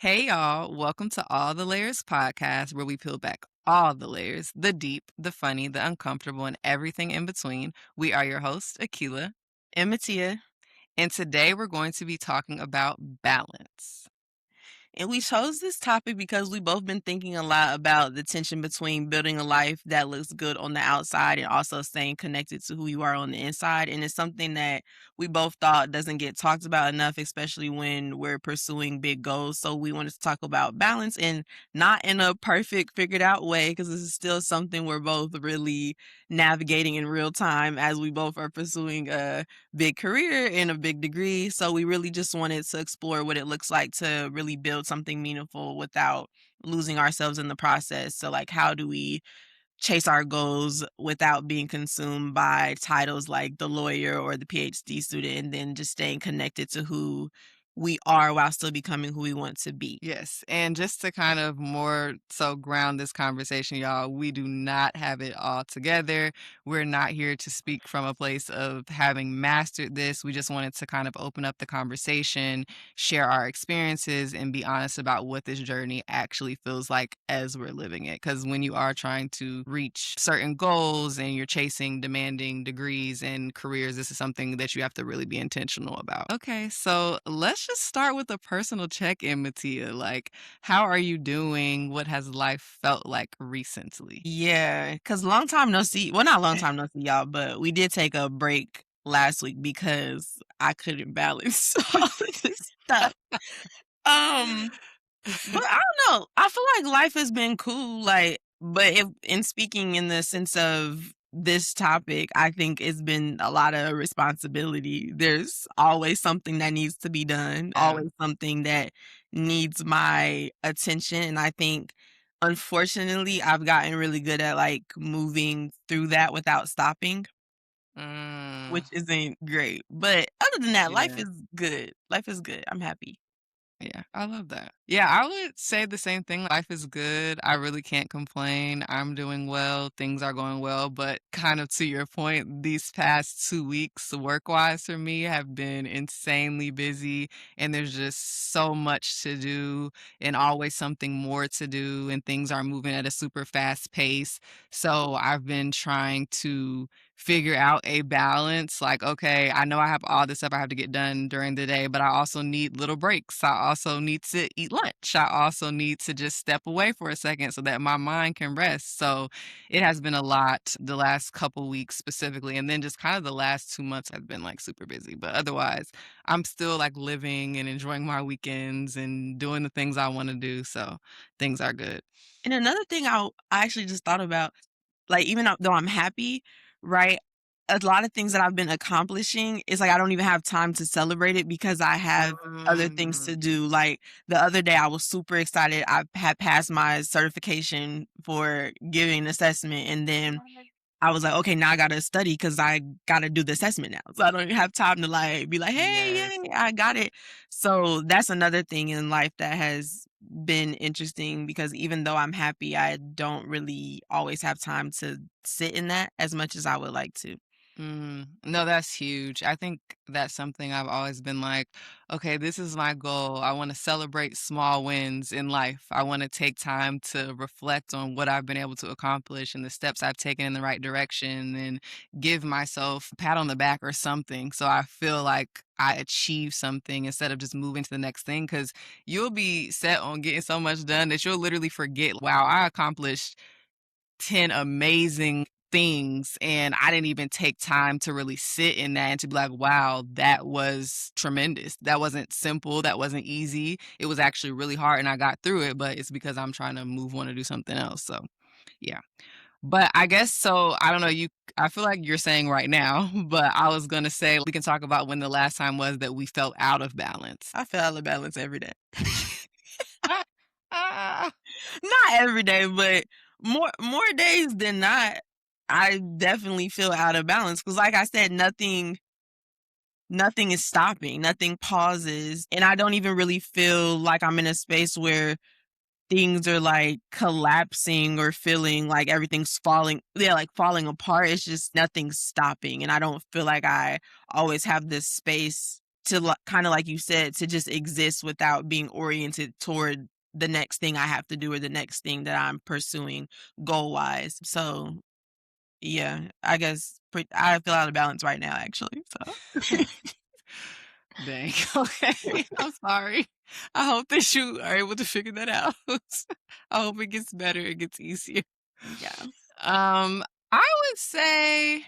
Hey y'all, welcome to All the Layers podcast where we peel back all the layers, the deep, the funny, the uncomfortable, and everything in between. We are your hosts, Akila, And Matia. and today we're going to be talking about balance. And we chose this topic because we've both been thinking a lot about the tension between building a life that looks good on the outside and also staying connected to who you are on the inside. And it's something that we both thought doesn't get talked about enough, especially when we're pursuing big goals. So we wanted to talk about balance and not in a perfect, figured out way, because this is still something we're both really navigating in real time as we both are pursuing a big career and a big degree. So we really just wanted to explore what it looks like to really build something meaningful without losing ourselves in the process. So, like, how do we chase our goals without being consumed by titles like the lawyer or the PhD student, and then just staying connected to who we are while still becoming who we want to be? Yes, and just to kind of more so ground this conversation, y'all, we do not have it all together. We're not here to speak from a place of having mastered this. We just wanted to kind of open up the conversation, share our experiences, and be honest about what this journey actually feels like as we're living it. Because when you are trying to reach certain goals and you're chasing demanding degrees and careers, this is something that you have to really be intentional about. Okay, so let's just start with a personal check in, Mattia. Like, how are you doing? What has life felt like recently? Yeah, because long time no see. Well, not long time no see, y'all, but we did take a break last week because I couldn't balance all of this stuff. Um, but I don't know. I feel like life has been cool. Like, but if in speaking in the sense of this topic, I think it's been a lot of responsibility. There's always something that needs to be done, Yeah. always something that needs my attention. And I think unfortunately I've gotten really good at like moving through that without stopping, Mm, which isn't great. But other than that, life yeah. is good. Life is good. I'm happy. Yeah, I love that. Yeah, I would say the same thing. Life is good. I really can't complain. I'm doing well. Things are going well. But kind of to your point, these past 2 weeks, work wise for me, have been insanely busy. And there's just so much to do and always something more to do. And things are moving at a super fast pace. So I've been trying to figure out a balance. Like, okay, I know I have all this stuff I have to get done during the day, but I also need little breaks. I also need to eat lunch. I also need to just step away for a second so that my mind can rest. So it has been a lot the last couple weeks specifically. And then just kind of the last 2 months have been like super busy. But otherwise, I'm still like living and enjoying my weekends and doing the things I want to do. So things are good. And another thing I actually just thought about, like, even though I'm happy, right? A lot of things that I've been accomplishing is like I don't even have time to celebrate it because I have other things Mm. to do. Like the other day, I was super excited. I had passed my certification for giving an assessment, and then I was like, okay, now I gotta study because I gotta do the assessment now. So I don't even have time to like be like, hey, Yes. yay, I got it. So that's another thing in life that has been interesting because even though I'm happy, I don't really always have time to sit in that as much as I would like to. No, that's huge. I think that's something I've always been like, okay, this is my goal. I want to celebrate small wins in life. I want to take time to reflect on what I've been able to accomplish and the steps I've taken in the right direction and give myself a pat on the back or something. So I feel like I achieve something instead of just moving to the next thing. Cause you'll be set on getting so much done that you'll literally forget, wow, I accomplished 10 amazing things and I didn't even take time to really sit in that and to be like, wow, that was tremendous. That wasn't simple. That wasn't easy. It was actually really hard and I got through it, but it's because I'm trying to move on to do something else. So, yeah. But I guess so. I don't know. I feel like you're saying right now, but I was going to say we can talk about when the last time was that we felt out of balance. I feel out of balance every day. Ah. Not every day, but more days than not. I definitely feel out of balance because, like I said, nothing is stopping, nothing pauses, and I don't even really feel like I'm in a space where things are like collapsing or feeling like everything's falling, yeah, like falling apart. It's just nothing's stopping, and I don't feel like I always have this space to kind of like you said, to just exist without being oriented toward the next thing I have to do or the next thing that I'm pursuing goal wise. So yeah, I guess I feel out of balance right now, actually. So Dang, okay. I'm sorry. I hope that you are able to figure that out. I hope it gets better, it gets easier. yeah. I would say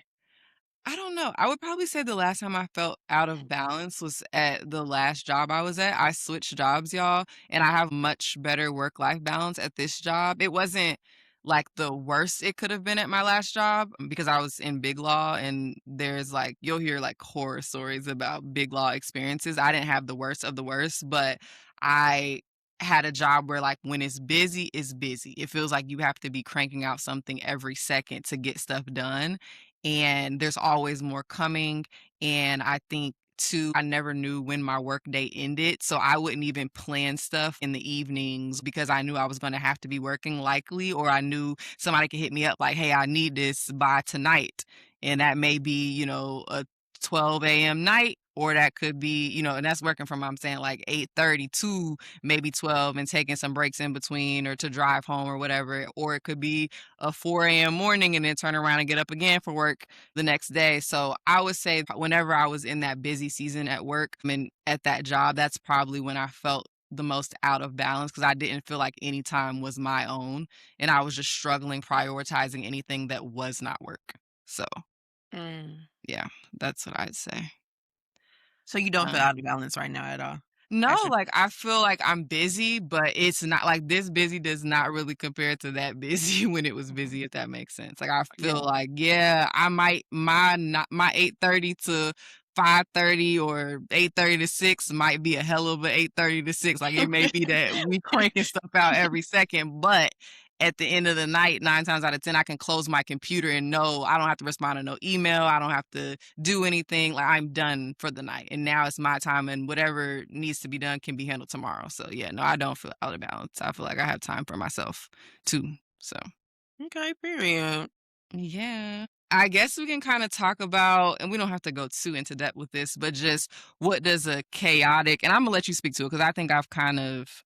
I don't know. I would probably say the last time I felt out of balance was at the last job I was at. I switched jobs, y'all, and I have much better work-life balance at this job. It wasn't like the worst it could have been at my last job because I was in big law and there's like you'll hear like horror stories about big law experiences. I didn't have the worst of the worst, but I had a job where like when it's busy, it's busy. It feels like you have to be cranking out something every second to get stuff done and there's always more coming. And I think too, I never knew when my work day ended. So I wouldn't even plan stuff in the evenings because I knew I was going to have to be working likely, or I knew somebody could hit me up like, hey, I need this by tonight. And that may be, a 12 a.m. night. Or that could be, and that's working from I'm saying like 8:30 to maybe 12 and taking some breaks in between or to drive home or whatever. Or it could be a 4 a.m. morning and then turn around and get up again for work the next day. So I would say whenever I was in that busy season at work and at that job, that's probably when I felt the most out of balance because I didn't feel like any time was my own and I was just struggling prioritizing anything that was not work. So Mm. yeah, that's what I'd say. So you don't feel Um, out of balance right now at all? No, At your like, I feel like I'm busy, but it's not like, this busy does not really compare to that busy when it was busy, if that makes sense. Like, I feel yeah. like, yeah, I might my 8:30 to 5:30 or 8:30 to 6 might be a hell of a 8:30 to 6. Like, it may be that we cranking stuff out every second, but at the end of the night, 9 times out of 10, I can close my computer and know I don't have to respond to no email, I don't have to do anything. Like I'm done for the night. And now it's my time and whatever needs to be done can be handled tomorrow. So yeah, no, I don't feel out of balance. I feel like I have time for myself too. So Okay, period. yeah. I guess we can kind of talk about, and we don't have to go too into depth with this, but just what does a chaotic, and I'm gonna let you speak to it because I think I've kind of,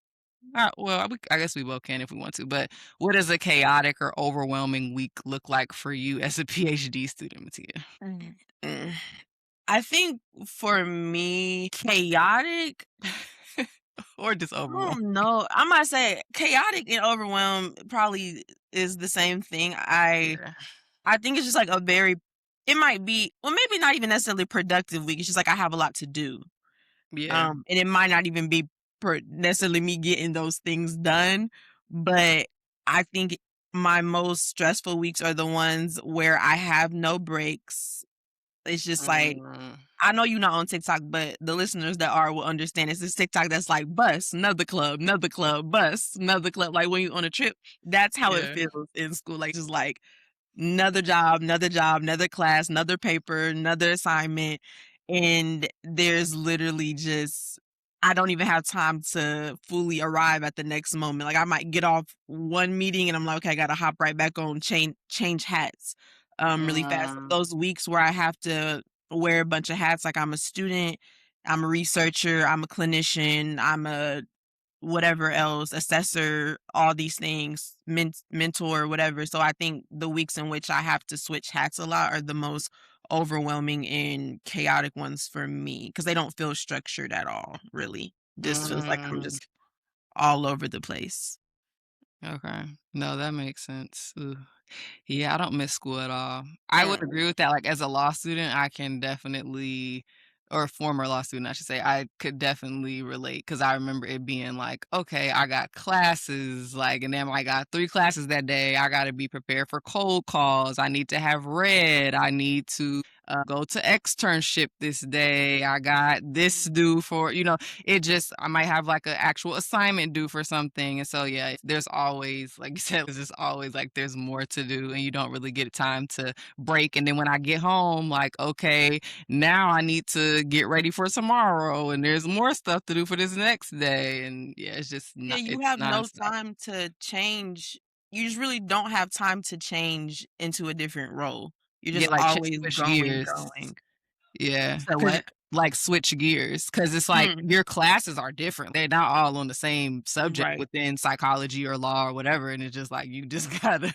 well, I guess we both can if we want to, but what does a chaotic or overwhelming week look like for you as a PhD student, Mattia? Mm. Mm. I think for me, chaotic, Or just I overwhelmed? don't know. I might say chaotic and overwhelmed probably is the same thing. Yeah. I think it's just like a very it might be well, maybe not even necessarily productive week. It's just like I have a lot to do. Yeah. And it might not even be necessarily me getting those things done, but I think my most stressful weeks are the ones where I have no breaks. It's just like Mm, I know you're not on TikTok, but the listeners that are will understand. It's this TikTok that's like bus, another club, bus, another club. Like when you're on a trip, that's how it yeah. feels in school. Like just like another job, another class, another paper, another assignment, and there's literally just I don't even have time to fully arrive at the next moment. Like I might get off one meeting and I'm like, okay, I gotta hop right back on, change hats really fast. Mm, Those weeks where I have to wear a bunch of hats, like I'm a student, I'm a researcher, I'm a clinician, I'm a whatever else, assessor, all these things, mentor, whatever. So I think the weeks in which I have to switch hats a lot are the most overwhelming and chaotic ones for me because they don't feel structured at all, really. Just feels like I'm mm, just all over the place. okay. No, that makes sense. Ugh. Yeah, I don't miss school at all. I would Mm, agree with that, like, as a law student, I can definitely or former law student, I should say, I could definitely relate because I remember it being like, "Okay, I got classes, like, and then I got 3 classes that day, I gotta be prepared for cold calls, I need to have read, I need to, go to externship this day, I got this due for" it just I might have, like, an actual assignment due for something, and so, yeah, there's always, like you said, there's just always, like, there's more to do, and you don't really get time to break, and then when I get home, like, "Okay, now I need to get ready for tomorrow, and there's more stuff to do for this next day," and, yeah, it's just yeah, not you it's have no nonstop. time to change. You just really don't have time to change into a different role. You're Yeah, just like, always switch going, gears. going. Yeah, So cause what? like switch gears because it's like Mm, your classes are different. They're not all on the same subject right. within psychology or law or whatever. And it's just like you just gotta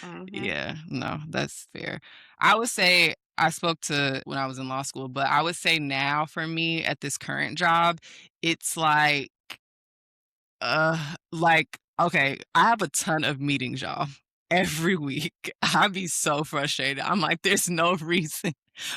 Mhm. yeah, no, that's fair. I would say I spoke to when I was in law school, but I would say now for me at this current job, it's like, okay, I have a ton of meetings, y'all, every week. I be so frustrated. I'm like, there's no reason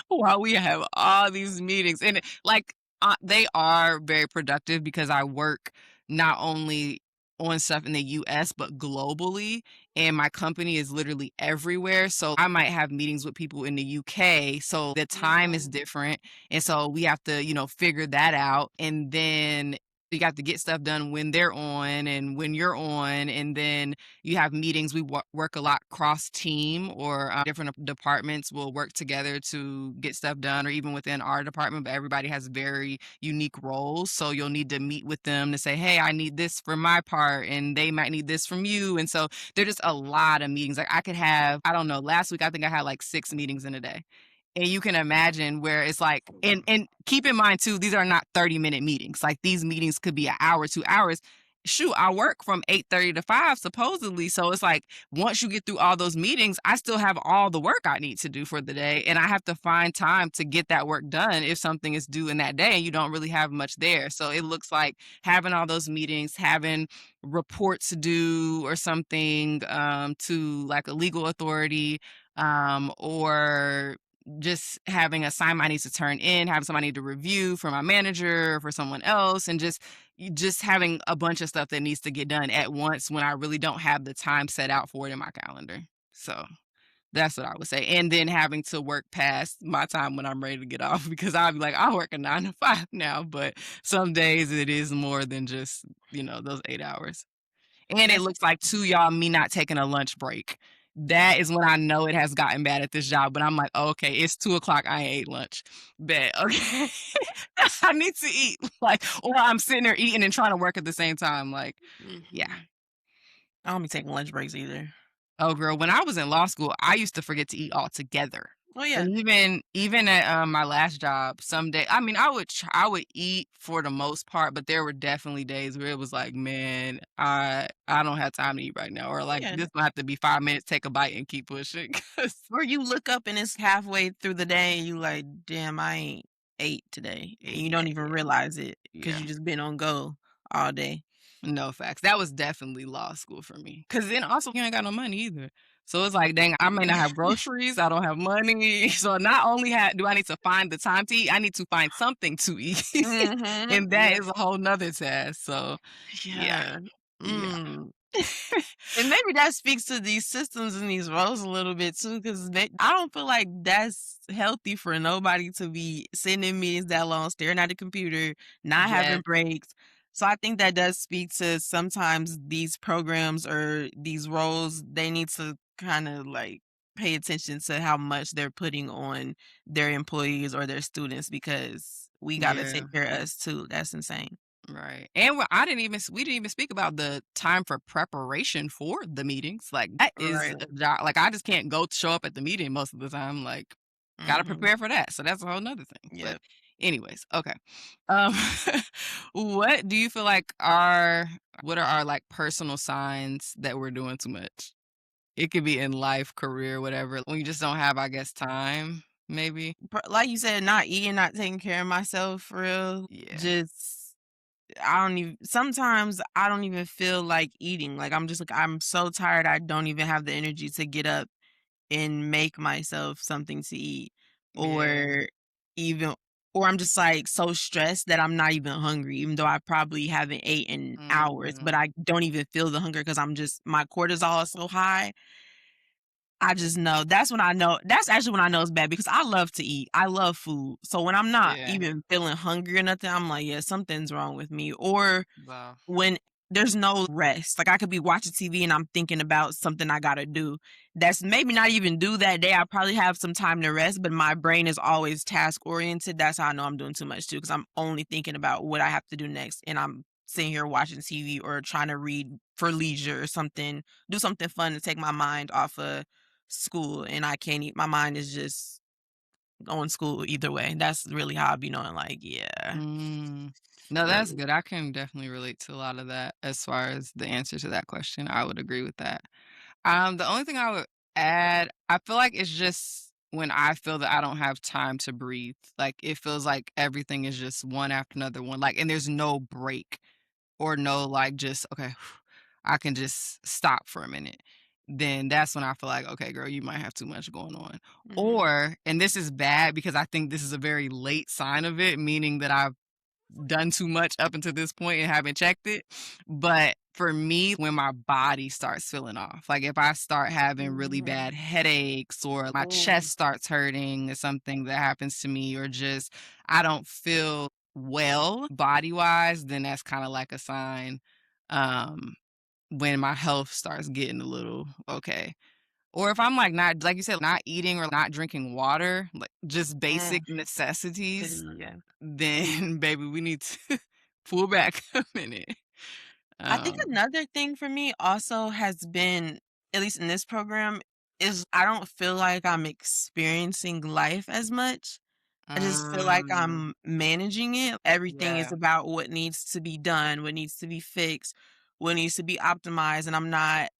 why we have all these meetings. And like, they are very productive because I work not only on stuff in the US, but globally. And my company is literally everywhere. So I might have meetings with people in the UK. So the time is Mm, different. And so we have to, figure that out. And then you got to get stuff done when they're on and when you're on, and then you have meetings. We work a lot cross team, or different departments will work together to get stuff done, or even within our department. But everybody has very unique roles, so you'll need to meet with them to say, "Hey, I need this for my part," and they might need this from you. And so there's just a lot of meetings. Like I could have, I don't know. Last week I think I had like 6 meetings in a day. And you can imagine where it's like, and keep in mind too, these are not 30-minute meetings. Like these meetings could be an hour, 2 hours. Shoot, I work from 8:30 to 5 supposedly. So it's like once you get through all those meetings, I still have all the work I need to do for the day. And I have to find time to get that work done if something is due in that day and you don't really have much there. So it looks like having all those meetings, having reports due or something to like a legal authority, or just having a assignment I need to turn in, having somebody to review for my manager or for someone else, and just having a bunch of stuff that needs to get done at once when I really don't have the time set out for it in my calendar. So that's what I would say. And then having to work past my time when I'm ready to get off because I'll be like, I work a 9 to 5 now, but some days it is more than just, those 8 hours. And it that's looks like too, y'all, me not taking a lunch break. That is when I know it has gotten bad at this job, but I'm like, "Oh, okay, it's 2 o'clock. I ain't ate lunch. Bet, okay. I need to eat." Like, or I'm sitting there eating and trying to work at the same time, like, yeah. mhm. I don't be taking lunch breaks either. Oh, girl, when I was in law school, I used to forget to eat altogether. Oh, yeah. And even at, my last job, some day I mean, I would eat for the most part, but there were definitely days where it was like, "Man, I don't have time to eat right now," or Oh, like, yeah. "This gonna have to be 5 minutes, take a bite, and keep pushing." 'Cause Or you look up and it's halfway through the day and you like, "Damn, I ain't ate today." And you yeah, don't even realize it because yeah. you just been on go all day. No, facts. That was definitely law school for me. Cause then also you ain't got no money either. So it's like, dang, I may not have groceries, I don't have money. So not only do I need to find the time to eat, I need to find something to eat. Mhm. And that Yeah. is a whole nother task. So yeah, Yeah. yeah. Mm. And maybe that speaks to these systems and these roles a little bit too, because I don't feel like that's healthy for nobody to be sitting in meetings that long, staring at the computer, not having Yes, breaks. So I think that does speak to sometimes these programs or these roles, they need to kind of like pay attention to how much they're putting on their employees or their students because we got to yeah. take care of us too. That's insane. Right. And we didn't even speak about the time for preparation for the meetings. Like that is Right. a job. Like I just can't go show up at the meeting most of the time. Like gotta Hmm. prepare for that. So that's a whole nother thing. But Yep. anyways, okay. Um what do you feel like are what are our like personal signs that we're doing too much? It could be in life, career, whatever. When you just don't have, I guess, time, maybe. Like you said, not eating, not taking care of myself for real. Yeah. Just I don't even sometimes I don't even feel like eating. Like I'm just like I'm so tired I don't even have the energy to get up and make myself something to eat. Yeah. Or even or I'm just like so stressed that I'm not even hungry, even though I probably haven't ate in hours, but Mhm. I don't even feel the hunger because I'm just my cortisol is so high. I just know that's actually when I know it's bad because I love to eat. I love food. So when I'm not Yeah. even feeling hungry or nothing, I'm like, yeah, something's wrong with me. Or Wow. when there's no rest. Like I could be watching TV and I'm thinking about something I gotta do. That's maybe not even due that day. I probably have some time to rest, but my brain is always task oriented. That's how I know I'm doing too much too, because I'm only thinking about what I have to do next. And I'm sitting here watching TV or trying to read for leisure or something, do something fun to take my mind off of school and I can't eat. My mind is just going to school either way. That's really how I be knowing, like, yeah, Mm. No, that's really. good. I can definitely relate to a lot of that as far as the answer to that question. I would agree with that. The only thing I would add, I feel like it's just when I feel that I don't have time to breathe. Like it feels like everything is just one after another one. Like, and there's no break or no like just okay, I can just stop for a minute. Then that's when I feel like, okay, girl, you might have too much going on. Mhm. Or, and this is bad because I think this is a very late sign of it, meaning that I've done too much up until this point and haven't checked it. But for me, when my body starts feeling off, like if I start having really Mhm. bad headaches or my Ooh. chest starts hurting is something that happens to me, or just I don't feel well body wise, then that's kind of like a sign um when my health starts getting a little okay. Or if I'm, like, not like you said, not eating or not drinking water, like, just Mm. basic necessities, Yeah. then, baby, we need to pull back a minute. I think Um, another thing for me also has been, at least in this program, is I don't feel like I'm experiencing life as much. I just feel like mm, I'm managing it. Everything is yeah, about what needs to be done, what needs to be fixed, what needs to be optimized, and I'm not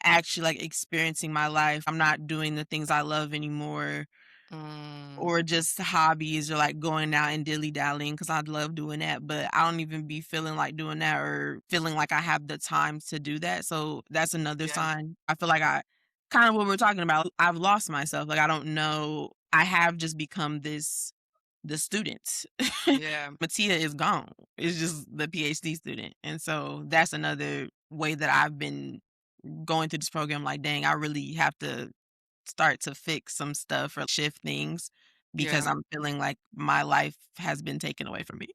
actually like experiencing my life. I'm not doing the things I love anymore, mm, or just hobbies, or like going out and dilly dallying because I'd love doing that, but I don't even be feeling like doing that or feeling like I have the time to do that. So that's another yeah, sign. I feel like I kind of what we're talking about. I've lost myself. Like I don't know. I have just become the student. yeah. Matia is gone. It's just the PhD student. And so that's another way that I've been going through this program. Like, dang, I really have to start to fix some stuff or shift things because Yeah. I'm feeling like my life has been taken away from me.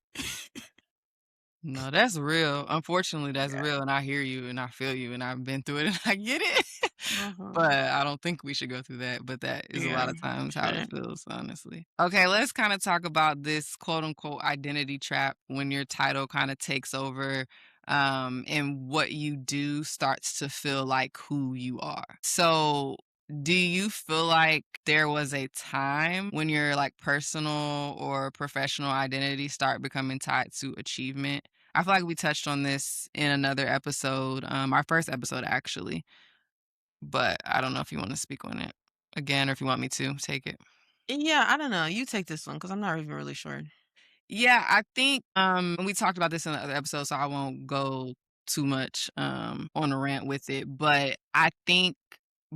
No, that's real. Unfortunately, that's Yeah. real, and I hear you, and I feel you, and I've been through it, and I get it. But Mhm. I don't think we should go through that, but that is a Yeah, lot of we times how it shouldn't. feels, honestly. Okay, let's kinda talk about this quote unquote "identity trap" when your title kinda takes over, and what you do starts to feel like who you are. So, do you feel like there was a time when your, like, personal or professional identity start becoming tied to achievement? I feel like we touched on this in another episode, our first episode, actually. But I don't know if you wanna speak on it again or if you want me to take it. Yeah, I don't know. You take this one because I'm not even really sure. Yeah, I think, and we talked about this in the other episode, so I won't go too much, on a rant with it, but I think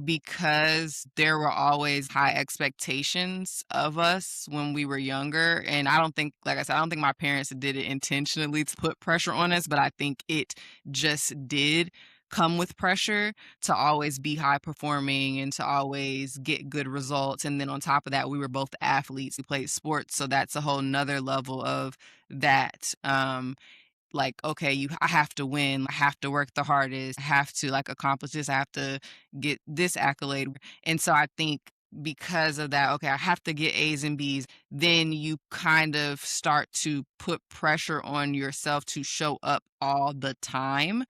because there were always high expectations of us when we were younger, and I don't think like I said, I don't think my parents did it intentionally to put pressure on us, but I think it just did come with pressure to always be high performing and to always get good results. And then on top of that, we were both athletes. We played sports. So that's a whole nother level of that. Like, okay, I have to win, I have to work the hardest, I have to like accomplish this, I have to get this accolade. And so I think because of that, okay, I have to get A's and B's, then you kind of start to put pressure on yourself to show up all the time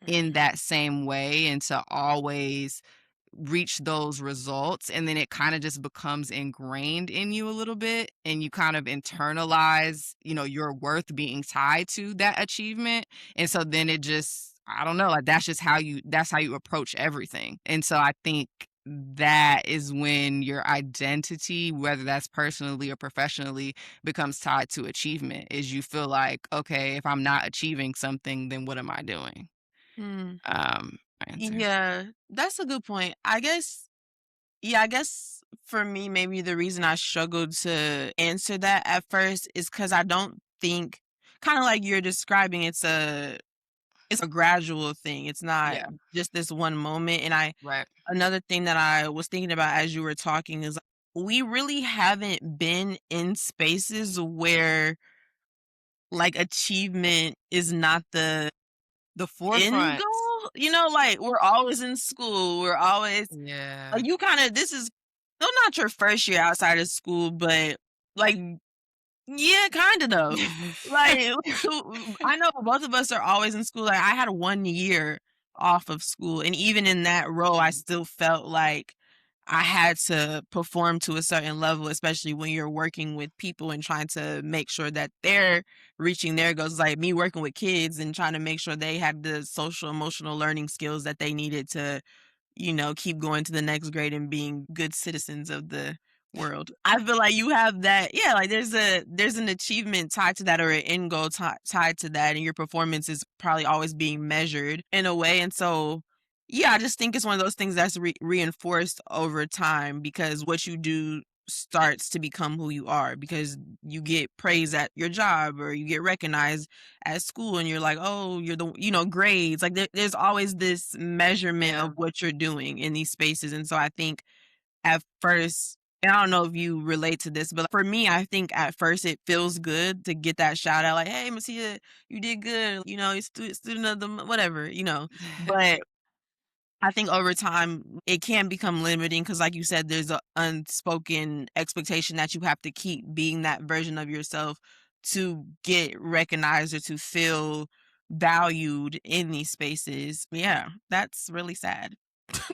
in Mhm, that same way and to always reach those results, and then it kinda just becomes ingrained in you a little bit, and you kind of internalize, your worth being tied to that achievement, and so then it just I don't know, like, that's how you approach everything, and so I think that is when your identity, whether that's personally or professionally, becomes tied to achievement, is you feel like, "Okay, if I'm not achieving something, then what am I doing?" mm. Answer. Yeah, that's a good point. I guess for me, maybe the reason I struggled to answer that at first is because I don't think, kinda like you're describing, it's a gradual thing. It's not Yeah, just this one moment, and right. another thing that I was thinking about as you were talking is we really haven't been in spaces where, like, achievement is not the The end forefront. goal, like, we're always in school, we're always Yeah. like, you kinda this is still not your first year outside of school, but, like, yeah, kinda though. Like, I know both of us are always in school. Like, I had 1 year off of school, and even in that role, I Mhm. still felt like I had to perform to a certain level, especially when you're working with people and trying to make sure that they're reaching their goals. Like me working with kids and trying to make sure they had the social emotional learning skills that they needed to, keep going to the next grade and being good citizens of the world. I feel like you have that, yeah, like there's an achievement tied to that or an end goal tied to that, and your performance is probably always being measured in a way. And so, yeah, I just think it's one of those things that's reinforced over time because what you do starts to become who you are because you get praise at your job or you get recognized at school and you're like, oh, you're the, grades. Like there's always this measurement Yeah. of what you're doing in these spaces. And so I think at first, and I don't know if you relate to this, but for me, I think at first it feels good to get that shout out, like, "Hey, Matia, you did good. You student of the whatever." But I think over time it can become limiting because, like you said, there's a unspoken expectation that you have to keep being that version of yourself to get recognized or to feel valued in these spaces. Yeah, that's really sad.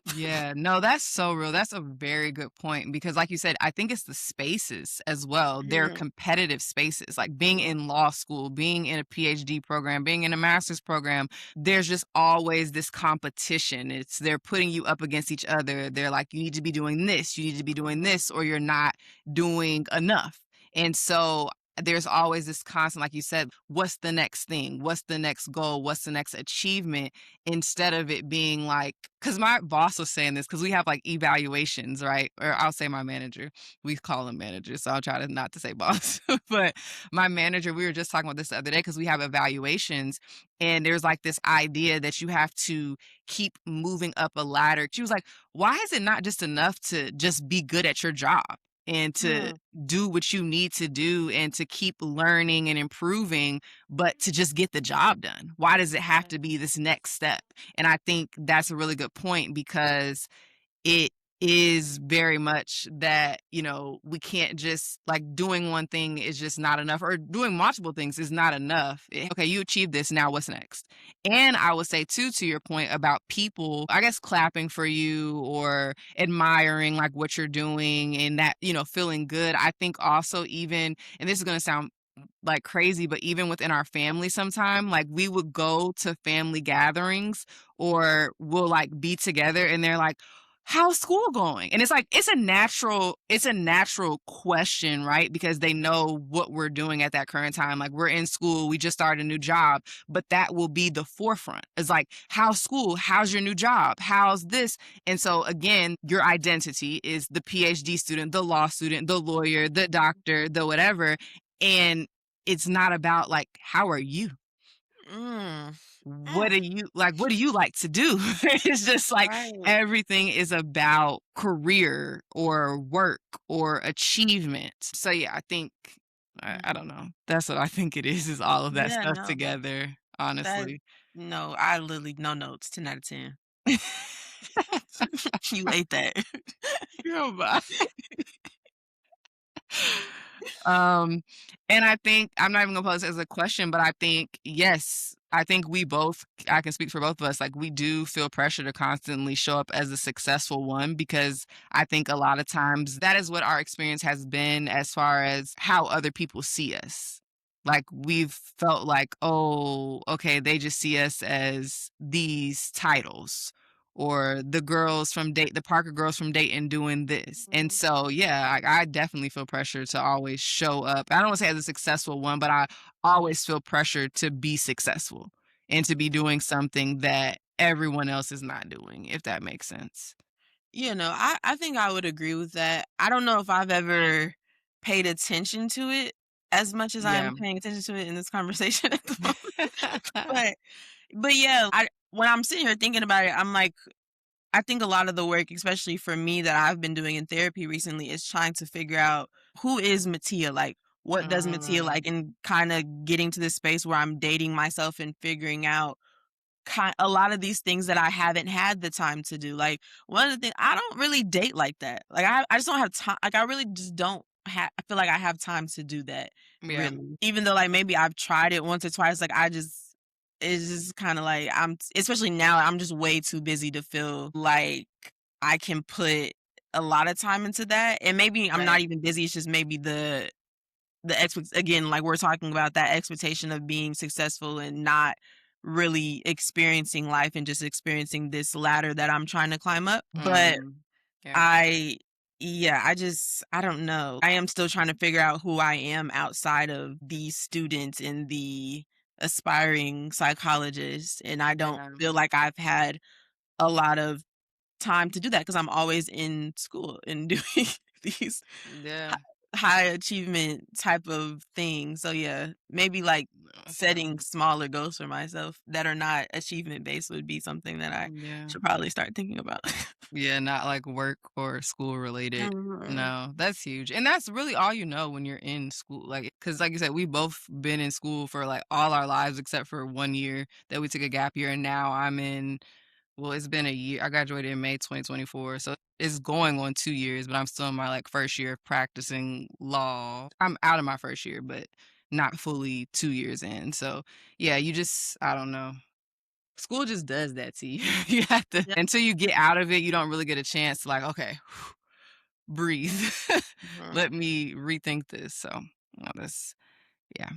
Yeah, no, that's so real. That's a very good point because, like you said, I think it's the spaces as well. They're Mhm. competitive spaces, like being in law school, being in a PhD program, being in a master's program. There's just always this competition. It's they're putting you up against each other. They're like, you need to be doing this, you need to be doing this, or you're not doing enough. And so there's always this constant, like you said, what's the next thing? What's the next goal? What's the next achievement? Instead of it being like, because my boss was saying this, because we have like evaluations, right? Or I'll say my manager. We call him manager, so I'll try to not to say boss. But my manager, we were just talking about this the other day because we have evaluations, and there's like this idea that you have to keep moving up a ladder. She was like, why is it not just enough to just be good at your job and to Mm, do what you need to do and to keep learning and improving, but to just get the job done? Why does it have yeah. to be this next step? And I think that's a really good point because it is very much that, we can't just like doing one thing is just not enough or doing multiple things is not enough. Okay, you achieved this, now what's next? And I would say too, to your point about people, I guess clapping for you or admiring like what you're doing and that, feeling good. I think also even, and this is going to sound like crazy, but even within our family sometime, like we would go to family gatherings or we'll like be together and they're like, how's school going? And it's like it's a natural question, right? Because they know what we're doing at that current time. Like we're in school, we just started a new job, but that will be the forefront. It's like, how's school? How's your new job? How's this? And so again, your identity is the PhD student, the law student, the lawyer, the doctor, the whatever. And it's not about like, how are you? Mm, What mm, do you like? What do you like to do? It's just like right. everything is about career or work or achievement. So yeah, I think I Mhm. don't know. That's what I think it is all of that Yeah, stuff no, together, that honestly. no, I literally no notes, 10 out of 10. You ate that. Goodbye. Um, and I think I'm not even gonna pose it as a question, but I think, yes, I think we both, I can speak for both of us, like we do feel pressure to constantly show up as a successful one because I think a lot of times that is what our experience has been as far as how other people see us. Like we've felt like, oh, okay, they just see us as these titles or the Parker girls from Dayton doing this. And Mhm. so, yeah, I definitely feel pressure to always show up. I don't want to say as a successful one, but I always feel pressure to be successful and to be doing something that everyone else is not doing, if that makes sense. I think I would agree with that. I don't know if I've ever paid attention to it as much as I Yeah. am paying attention to it in this conversation at the moment. But yeah, I when I'm sitting here thinking about it, I'm like, I think a lot of the work, especially for me, that I've been doing in therapy recently is trying to figure out who is Mattia, like, what does Mattia like, Mm, and kind of getting to this space where I'm dating myself and figuring out a lot of these things that I haven't had the time to do. Like one of the things I don't really date like that. Like I just don't have time. Like I really just don't have. I feel like I have time to do that. yeah. Really, even though like maybe I've tried it once or twice. Like I just it's just kind of like especially now I'm just way too busy to feel like I can put a lot of time into that, and maybe I'm not Right. even busy, it's just maybe the expect again, like we're talking about that expectation of being successful and not really experiencing life and just experiencing this ladder that I'm trying to climb up. But Mm. Yeah. I yeah, I don't know. I am still trying to figure out who I am outside of the student and the aspiring psychologist, and I don't Yeah. feel like I've had a lot of time to do that because 'cause I'm always in school and doing these Yeah. hi high achievement type of things. So, yeah, maybe, like, So, setting smaller goals for myself that are not achievement based would be something that I yeah. should probably start thinking about. Yeah, not like work or school related. Mhm. No, that's huge. And that's really all you know when you're in school. Like, cause like you said, we both been in school for like all our lives except for 1 year that we took a gap year. And now I'm in, well, it's been a year. I graduated in May 2024. So it's going on 2 years, but I'm still in my like first year of practicing law. I'm out of my first year, but not fully 2 years in. So yeah, you just, I don't know. School just does that to you. You have to Yeah. until you get out of it, you don't really get a chance to like, "Okay, breathe. Mhm. Let me rethink this." So, that's yeah.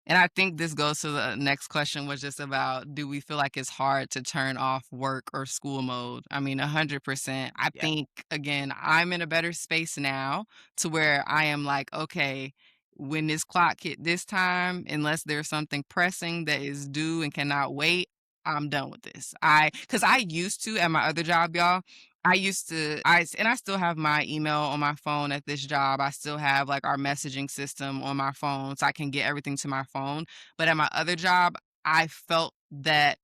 And I think this goes to the next question was just about, do we feel like it's hard to turn off work or school mode? I mean, 100%. I Yeah. think, again, I'm in a better space now to where I am like, okay, when this clock hit this time, unless there's something pressing that is due and cannot wait, I'm done with this. Because I used to at my other job, y'all. I used to, and I still have my email on my phone at this job. I still have like our messaging system on my phone so I can get everything to my phone. But at my other job, I felt that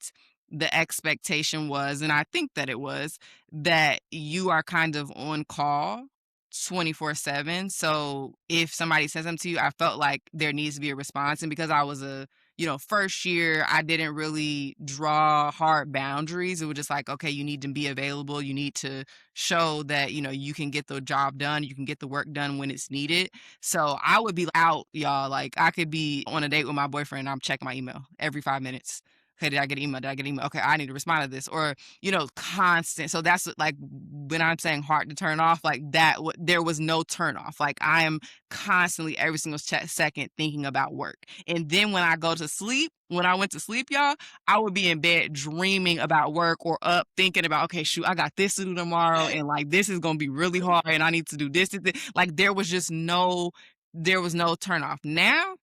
the expectation was, and I think that it was, that you are kind of on call 24/7. So if somebody says something to you, I felt like there needs to be a response. And because I was a first year, I didn't really draw hard boundaries. It was just like, okay, you need to be available. You need to show that, you can get the job done. You can get the work done when it's needed. So I would be out, y'all. Like I could be on a date with my boyfriend. I'm checking my email every 5 minutes. Okay, did I get an email? Did I get an email? Okay, I need to respond to this. Or, constant. So that's like when I'm saying hard to turn off, like that, there was no turn off. Like I am constantly every single second thinking about work. And then when I go to sleep, when I went to sleep, y'all, I would be in bed dreaming about work or up thinking about, okay, shoot, I got this to do tomorrow. And like, this is going to be really hard and I need to do this. Like, there was no turn off. Now,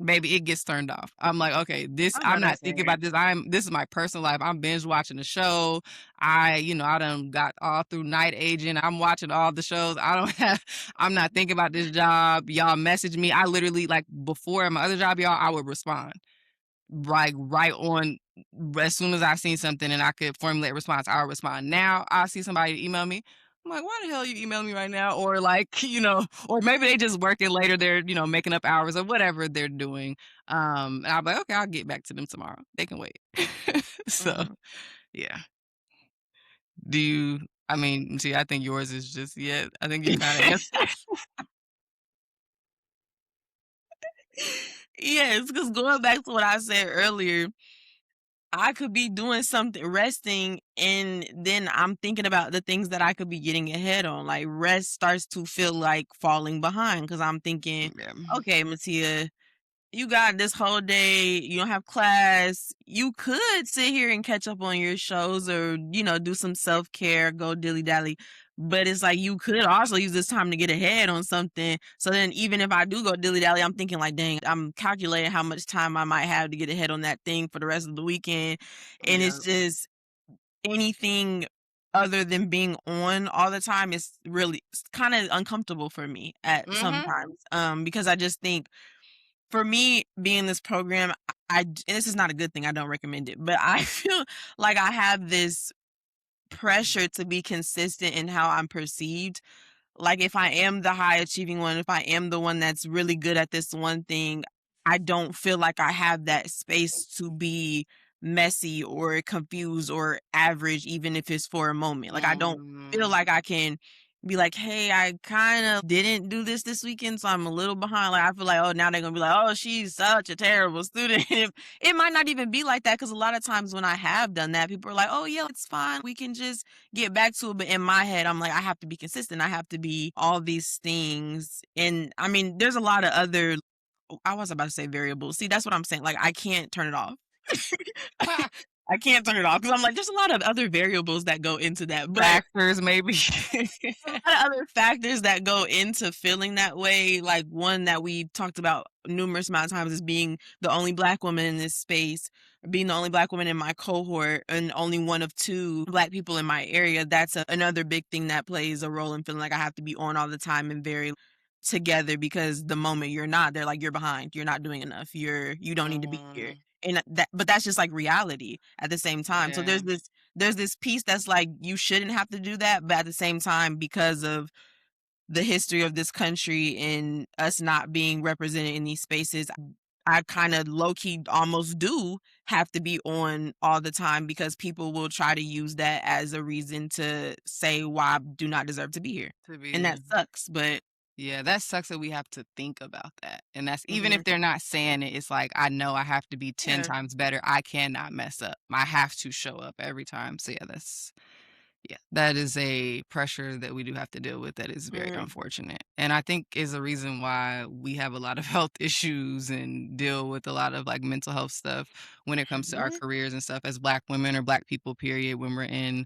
baby, it gets turned off. I'm like, okay, I know I'm not that's thinking right. about this. This is my personal life. I'm binge watching the show. I done got all through Night Agent. I'm watching all the shows. I don't have, I'm not thinking about this job. Y'all message me. I literally, like, before my other job, y'all, I would respond. Like, right on, as soon as I seen something and I could formulate a response, I'll respond. Now I see somebody email me. I'm like, why the hell you email me right now? Or like, or maybe they just working later, they're, making up hours or whatever they're doing. And I'm like, okay, I'll get back to them tomorrow. They can wait. So Mhm. yeah. Do you I mean, see, I think yours is just yeah, I think you kinda answered. Yes, because going back to what I said earlier, I could be doing something resting, and then I'm thinking about the things that I could be getting ahead on. Like, rest starts to feel like falling behind because I'm thinking, Yeah. "Okay, Mattia, you got this whole day, you don't have class. You could sit here and catch up on your shows or, do some self-care, go dilly-dally. But it's like you could also use this time to get ahead on something. So then even if I do go dilly-dally, I'm thinking like, dang, I'm calculating how much time I might have to get ahead on that thing for the rest of the weekend. And it's Yeah. just anything other than being on all the time is really kind of uncomfortable for me at Mhm. sometimes. Because I just think for me, being this program, and this is not a good thing, I don't recommend it, but I feel like I have this pressure to be consistent in how I'm perceived. Like, if I am the high achieving one, if I am the one that's really good at this one thing, I don't feel like I have that space to be messy or confused or average, even if it's for a moment. Like, I don't feel Mm. like I can be like, "Hey, I kinda didn't do this weekend, so I'm a little behind." Like, I feel like, "Oh, now they're gonna be like, oh, she's such a terrible student." It might not even be like that because a lot of times when I have done that, people are like, "Oh, yeah, it's fine. We can just get back to it." But in my head, I'm like, "I have to be consistent. I have to be all these things." And, I mean, there's a lot of other I was about to say variables. See, that's what I'm saying, like, I can't turn it off. I can't turn it off because 'cause I'm like, there's a lot of other variables that go into that, but Factors, maybe. a lot of other factors that go into feeling that way, like, one that we talked about numerous amount of times is being the only Black woman in this space, being the only Black woman in my cohort, and only one of 2 Black people in my area. That's another big thing that plays a role in feeling like I have to be on all the time and very together because the moment you're not, they're like, "You're behind. You're not doing enough. You don't need to be here." Mm, And that's just, like, reality at the same time. So yeah, there's this piece that's like, you shouldn't have to do that, but at the same time, because of the history of this country and us not being represented in these spaces, I kinda low key almost do have to be on all the time because people will try to use that as a reason to say why I do not deserve to be here. to And be that sucks, but yeah, that sucks that we have to think about that, and that's even if mhm, they're not saying it, it's like, I know I have to be 10 yeah, times better, I cannot mess up, I have to show up every time, so yeah, that's yeah, that is a pressure that we do have to deal with that is very mhm, unfortunate, and I think is a reason why we have a lot of health issues and deal with a lot of, like, mental health stuff when it comes to our mhm, careers and stuff as Black women or Black people, period, when we're in,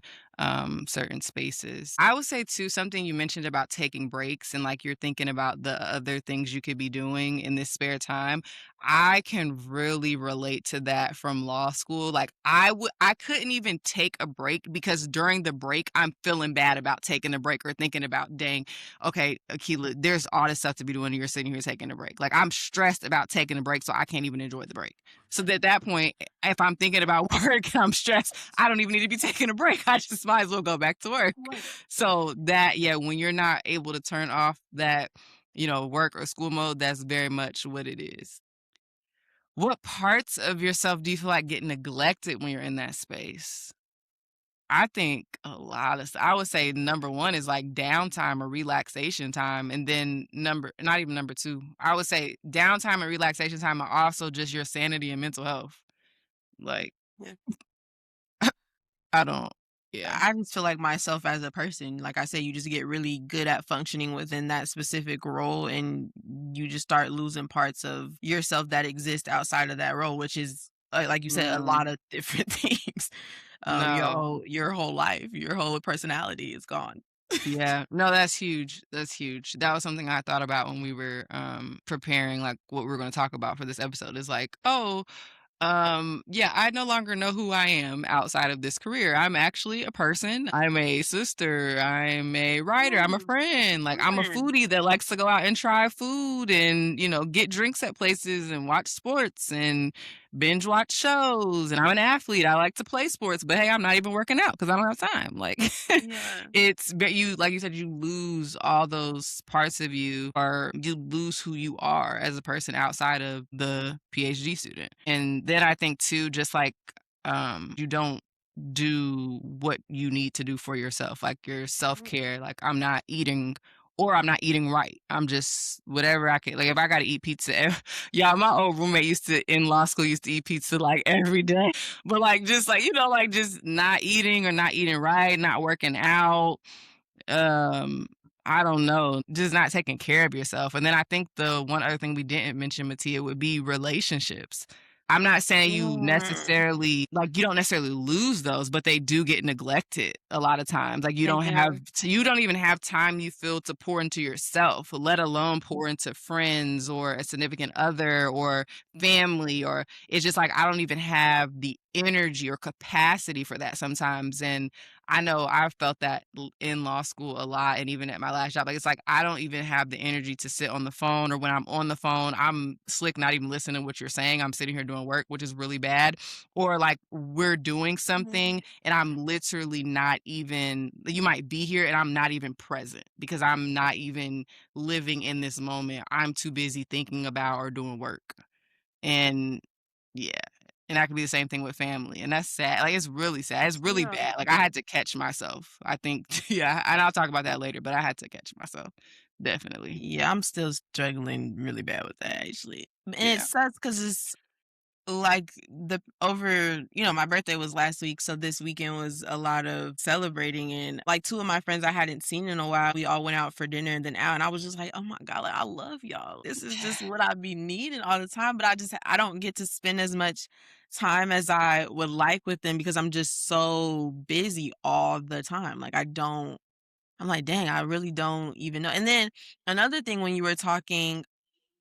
certain spaces. I would say too, something you mentioned about taking breaks and, like, you're thinking about the other things you could be doing in this spare time. I can really relate to that from law school. Like I couldn't even take a break because during the break I'm feeling bad about taking a break or thinking about, dang, okay, Akila, there's all this stuff to be doing. And you're sitting here taking a break. Like I'm stressed about taking a break, so I can't even enjoy the break. So at that point, if I'm thinking about work and I'm stressed, I don't even need to be taking a break. I just might as well go back to work. right, So that, yeah, when you're not able to turn off that, work or school mode, that's very much what it is. What parts of yourself do you feel like get neglected when you're in that space? I think a lot of I would say number 1 is, like, downtime or relaxation time, and then number not even number 2. I would say downtime and relaxation time are also just your sanity and mental health. Like, yeah. I don't yeah. I just feel like myself as a person, like I said, you just get really good at functioning within that specific role and you just start losing parts of yourself that exist outside of that role, which is like you said, a Mm, lot of different things. no. Your whole life, your whole personality is gone. Yeah. No, that's huge. That's huge. That was something I thought about when we were, preparing, like, what we were gonna talk about for this episode is like, "Oh, yeah, I no longer know who I am outside of this career. I'm actually a person. I'm a sister. I'm a writer. I'm a Mm, friend. Like I'm a mm, foodie that likes to go out and try food and, get drinks at places and watch sports and binge watch shows. And I'm an athlete. I like to play sports, but hey, I'm not even working out because I don't have time. Like yeah. but you like you said, you lose all those parts of you or you lose who you are as a person outside of the PhD student. And then I think too, just like you don't do what you need to do for yourself, like your Mm, self-care. Like I'm not eating right. I'm just whatever I can. Like if I gotta eat pizza, yeah, my old roommate used to in law school used to eat pizza like every day. But like just like like just not eating or not eating right, not working out, um, I don't know, just not taking care of yourself. And then I think the one other thing we didn't mention, Mattia, would be relationships. I'm not saying mm, you don't necessarily lose those, but they do get neglected a lot of times. Like they do. you don't even have time you feel to pour into yourself, let alone pour into friends or a significant other or family, or it's just like I don't even have the energy or capacity for that sometimes. And I know I've felt that in law school a lot and even at my last job. Like, it's like I don't even have the energy to sit on the phone, or when I'm on the phone, I'm slick, not even listening to what you're saying. I'm sitting here doing work, which is really bad. Or like we're doing Mhm. something and I'm literally not even, you might be here and I'm not even present because I'm not even living in this moment. I'm too busy thinking about or doing work. And yeah. And that could be the same thing with family, and that's sad, like, it's really sad, it's really Yeah. bad, like, I had to catch myself, I think yeah, and I'll talk about that later, but I had to catch myself, definitely. Yeah, I'm still struggling really bad with that actually. And it Yeah. sucks because it's like the over my birthday was last week, so this weekend was a lot of celebrating and like two of my friends I hadn't seen in a while, we all went out for dinner and then out and I was just like, "Oh my God, like I love y'all. This is just what I be needing all the time." But I don't get to spend as much time as I would like with them because I'm just so busy all the time. Like I'm like, dang, I really don't even know. And then another thing when you were talking,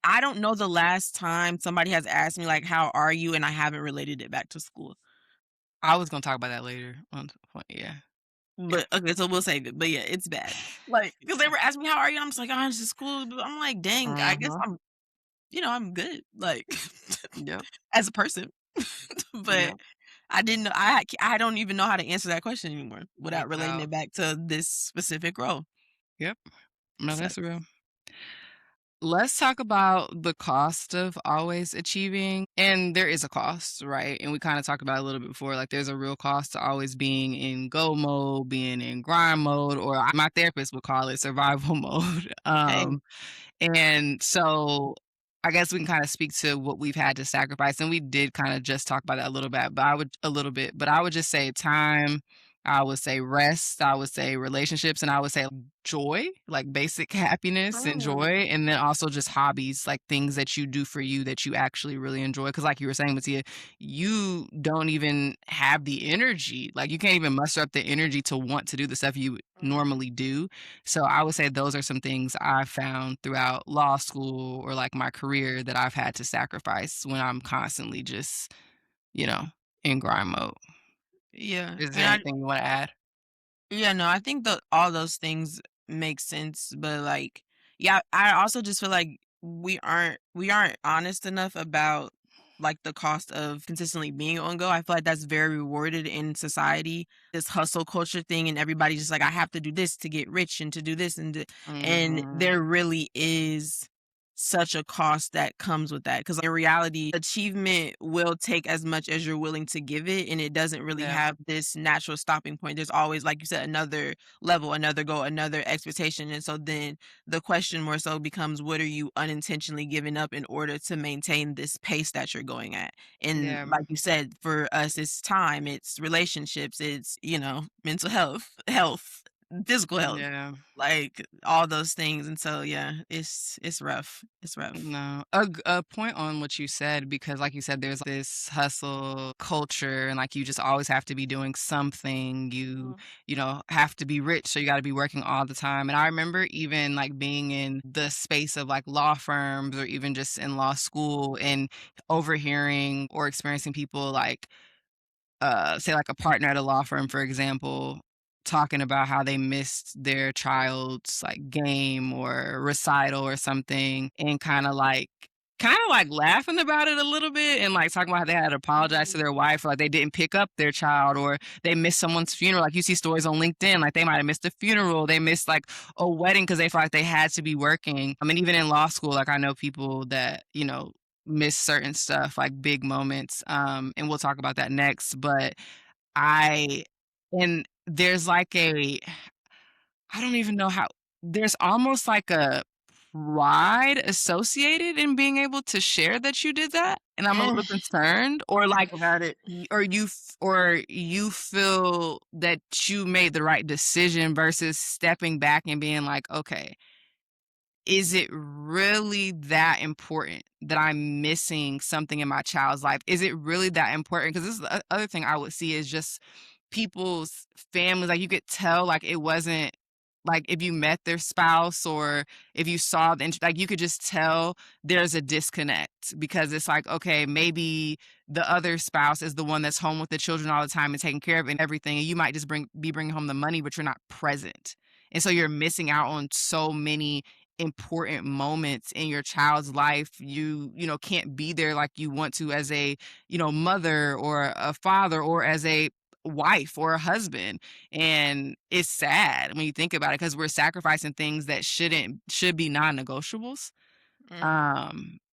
I don't know the last time somebody has asked me, like, "How are you?" and I haven't related it back to school. I was gonna talk about that later on the point, yeah. Yeah. But okay, so we'll save it. But yeah, it's bad. Like, because they were asking me, "How are you?" I'm just like, "Oh, it's just school." But I'm like, dang, I guess Mhm. I'm good, like, Yep, as a person. But yep, I didn't know I don't even know how to answer that question anymore without relating wow. it back to this specific role. Yep. No, So that's real. Let's talk about the cost of always achieving. And there is a cost, right? And we kind of talked about it a little bit before. Like, there's a real cost to always being in go mode, being in grind mode, or my therapist would call it survival mode. hey. And so I guess we can kind of speak to what we've had to sacrifice. And we did kind of just talk about that a little bit, but I would just say time, I would say rest, I would say relationships, and I would say joy, like basic happiness and Mm, joy. And then also just hobbies, like things that you do for you that you actually really enjoy. Cause like you were saying, Mattia, you don't even have the energy. Like you can't even muster up the energy to want to do the stuff you mhm. normally do. So I would say those are some things I've found throughout law school or like my career that I've had to sacrifice when I'm constantly just, you know, in grind mode. Yeah, Is there and anything you want to add? yeah, no, I think that all those things make sense, but like, yeah, I also just feel like we aren't honest enough about like the cost of consistently being on go. I feel like that's very rewarded in society. This hustle culture thing, and everybody's just like, I have to do this to get rich and to do this and Mhm. there really is such a cost that comes with that because in reality achievement will take as much as you're willing to give it and it doesn't really Yeah. have this natural stopping point. There's always, like you said, another level, another goal, another expectation, and so then the question more so becomes what are you unintentionally giving up in order to maintain this pace that you're going at. And Yeah. like you said, for us it's time, it's relationships, it's mental health, physical health, Yeah. like all those things. And so yeah, it's rough. It's rough. No, a point on what you said, because like you said, there's this hustle culture, and like you just always have to be doing something. Mhm. You know, have to be rich, so you got to be working all the time. And I remember even like being in the space of like law firms or even just in law school and overhearing or experiencing people like say like a partner at a law firm, for example, talking about how they missed their child's like game or recital or something and kind of like laughing about it a little bit and like talking about how they had to apologize to Mhm. their wife or like they didn't pick up their child or they missed someone's funeral. Like you see stories on LinkedIn, like they might have missed a funeral, they missed like a wedding because they felt like they had to be working. I mean, even in law school, like I know people that, you know, miss certain stuff, like big moments. And we'll talk about that next. But I and there's like a I don't even know how there's almost like a pride associated in being able to share that you did that, and I'm a Mm, little concerned, or like talk about it. or you feel that you made the right decision versus stepping back and being like, "Okay, is it really that important that I'm missing something in my child's life? Is it really that important?" Because this is the other thing I would see is just people's families. Like you could tell, like it wasn't like if you met their spouse or if you saw like you could just tell there's a disconnect because it's like, okay, maybe the other spouse is the one that's home with the children all the time and taking care of it and everything, and you might just be bringing home the money, but you're not present. And so you're missing out on so many important moments in your child's life. You know, can't be there like you want to as a, you know, mother or a father or as a wife or a husband. And it's sad when you think about it because we're sacrificing things that should be non-negotiables Mhm.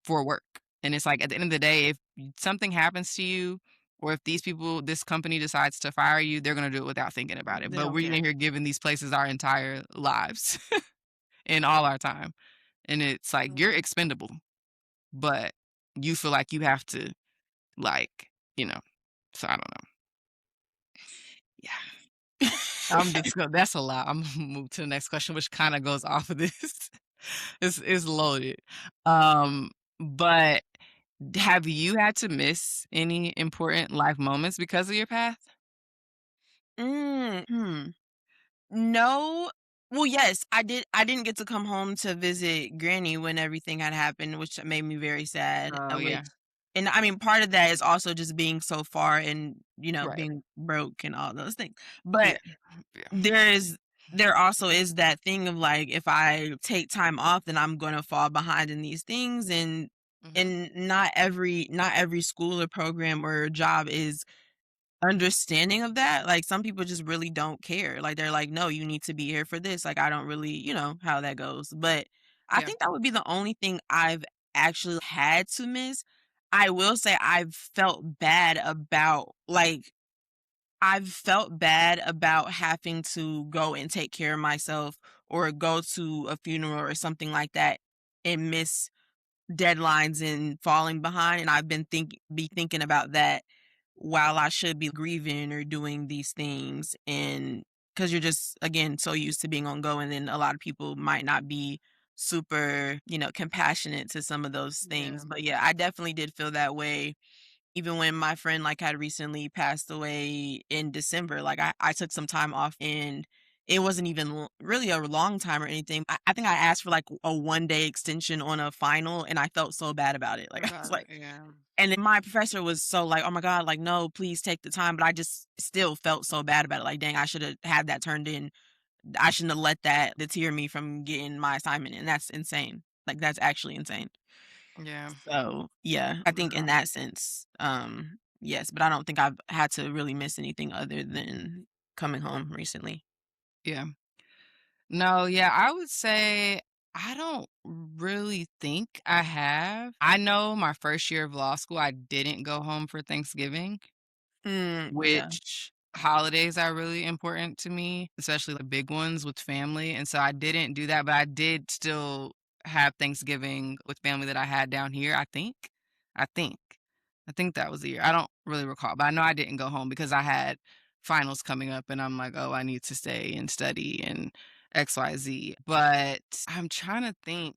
for work. And it's like at the end of the day, if something happens to you, or if this company decides to fire you, they're gonna do it without thinking about it. They But don't we're in care. here giving these places our entire lives and all our time. And it's like you're expendable, but you feel like you have to like, you know. So I don't know. Yeah. I'm just gonna that's a lot. I'm gonna move to the next question, which kinda goes off of this. It's loaded. Um, but have you had to miss any important life moments because of your path? Hmm. No. Well, yes, I didn't get to come home to visit granny when everything had happened, which made me very sad, Oh, which yeah. and I mean, part of that is also just being so far and, Right. being broke and all those things. Yeah. But Yeah. there is there also is that thing of, like, if I take time off, then I'm gonna fall behind in these things, Mhm. and not every school or program or job is understanding of that. Like, some people just really don't care. Like, they're like, "No, you need to be here for this." Like, I don't really how that goes. But I Yeah. think that would be the only thing I've actually had to miss. I will say I've felt bad about having to go and take care of myself or go to a funeral or something like that and miss deadlines and falling behind, and I've been thinking about that while I should be grieving or doing these things. And because 'cause you're just, again, so used to being on go, and then a lot of people might not be super, compassionate to some of those Yeah. things. But, yeah, I definitely did feel that way even when my friend, like, had recently passed away in December. Like, I took some time off, and it wasn't even really a long time or anything. I think I asked for like a 1 day extension on a final, and I felt so bad about it. Like, I was About it, like, yeah. and then my professor was so like, "Oh my god, like, no, please take the time." But I just still felt so bad about it. Like, dang, I should have had that turned in. I shouldn't have let that deter me from getting my assignment, and that's insane. Like, that's actually insane. Yeah. So, yeah, I think in that sense, yes, but I don't think I've had to really miss anything other than coming home recently. Yeah. No, yeah, I would say I don't really think I have. I know my first year of law school, I didn't go home for Thanksgiving. Yeah. Which holidays are really important to me, especially the big ones with family, and so I didn't do that, but I did still have Thanksgiving with family that I had down here, I think. I think. I think that was the year. I don't really recall, but I know I didn't go home because I had finals coming up and I'm like, "Oh, I need to stay and study and XYZ." But I'm trying to think.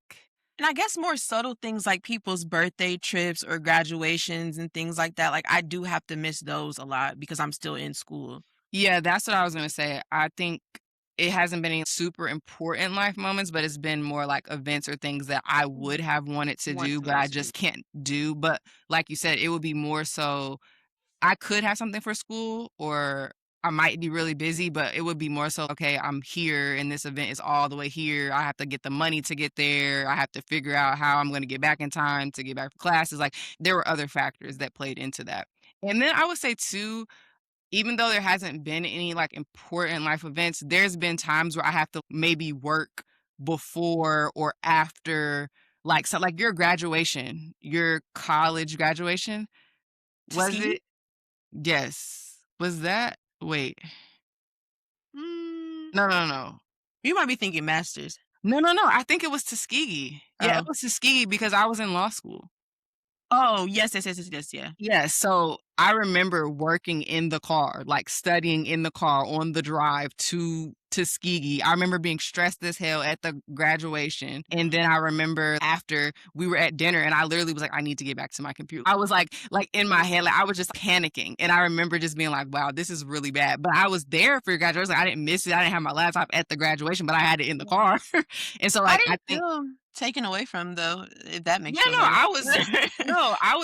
And I guess more subtle things like people's birthday trips or graduations and things like that, like, I do have to miss those a lot because I'm still in school. Yeah, that's what I was gonna say. I think it hasn't been any super important life moments, but it's been more like events or things that I would Mhm. have wanted to Want do, to but I listen. just can't do. But like you said, it would be more so I could have something for school or I might be really busy, but it would be more so, okay, I'm here and this event is all the way here. I have to get the money to get there. I have to figure out how I'm going to get back in time to get back for classes. Like there were other factors that played into that. And then I would say too, even though there hasn't been any, like, important life events, there's been times where I have to maybe work before or after, like, so, like, your graduation, your college graduation, was Tuskegee? it? Yes. Was that wait. Mm, No, no, no. you might be thinking masters. No, no, no, I think it was Tuskegee. Yeah, it Oh. was Tuskegee because I was in law school. Oh, yes, yes, yes, yes, yes, yeah. Yeah, so I remember working in the car, like studying in the car on the drive to Tuskegee. I remember being stressed as hell at the graduation. And Mhm. then I remember after we were at dinner and I literally was like, I need to get back to my computer. I was like in my head, like I was just panicking. And I remember just being like, wow, this is really bad. But I was there for your graduation. Like, I didn't miss it. I didn't have my laptop at the graduation, but I had it in the Yeah. car. And so I like I didn't think feel taken away from, though, if that makes yeah, you feel no, better. I was no, I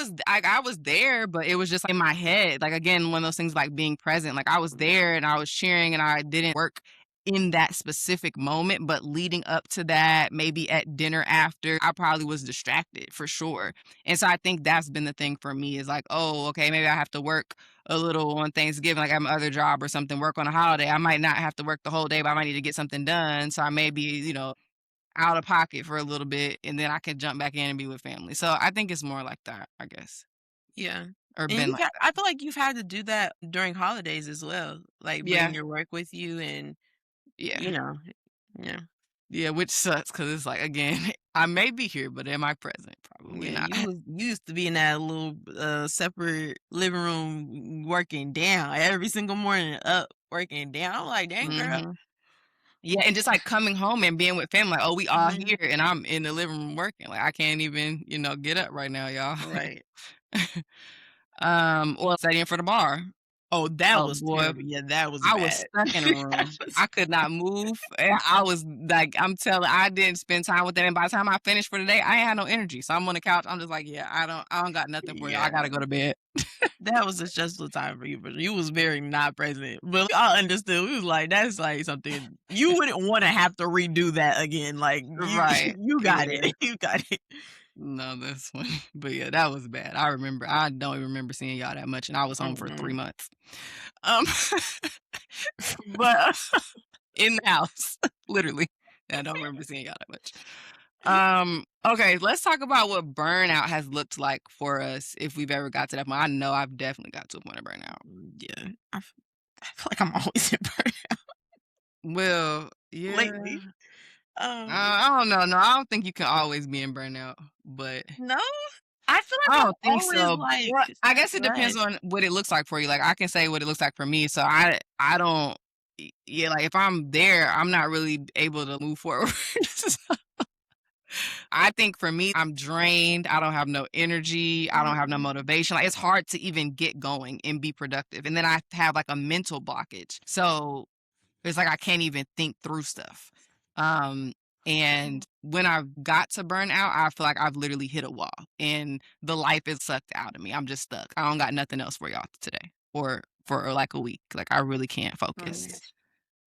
was there, but it was just in my head. Like again, one of those things like being present. Like I was there and I was cheering and I didn't work in that specific moment, but leading up to that, maybe at dinner after, I probably was distracted for sure. And so I think that's been the thing for me is like, oh, okay, maybe I have to work a little on Thanksgiving, like I have my other job or something, work on a holiday. I might not have to work the whole day, but I might need to get something done. So I may be, out of pocket for a little bit, and then I can jump back in and be with family. So I think it's more like that, I guess. Yeah. or And been you've like had that. I feel like you've had to do that during holidays as well, like, bring Yeah, your work with you and, you yeah. know, yeah. Yeah, which sucks because it's like, again, I may be here, but am I present? Probably Yeah, not. you used to be in that little, separate living room working down every single morning, up, working down. I'm like, "Dang, girl." Mhm. Yeah, and just, like, coming home and being with family, like, "Oh, we all Mhm. here," and I'm in the living room working, like, I can't even, get up right now, y'all. Right. Or studying for the bar. Oh, that Oh, was boy, terrible. Yeah, that was I was bad. stuck in a That room. was I could not move, and I was like, I didn't spend time with them, and by the time I finished for the day, I ain't had no energy, so I'm on the couch, I'm just like, "Yeah, I don't got nothing for you. I yeah. gotta go to bed." That was a stressful time for you, but you was very not present. But I understood. We was like, that's like something you wouldn't want to have to redo that again. Like you, Right. you got Yeah. it. You got it. No, that's funny. But yeah, that was bad. I don't even remember seeing y'all that much, and I was home for 3 Mm-mm. months. Um, but in the house, literally. I don't remember seeing y'all that much. Okay, let's talk about what burnout has looked like for us if we've ever got to that point. I know I've definitely got to a point of burnout. Yeah, I feel like I'm always in burnout Well, yeah. lately. Um, I don't know. No, I don't think you can always be in burnout, but no, I feel like I I'm don't think always so. like Well, I guess it depends stressed. on what it looks like for you. Like, I can say what it looks like for me, so I don't yeah, like, if I'm there, I'm not really able to move forward. So, I think for me, I'm drained, I don't have no energy, I don't have no Mhm. motivation, like, it's hard to even get going and be productive, and then I have, like, a mental blockage. So, it's like I can't even think through stuff. Um, and when I got to burnout, I feel like I've literally hit a wall and the life is sucked out of me. I'm just stuck. I don't got nothing else for y'all today or for like a week. Like I really can't focus. Right.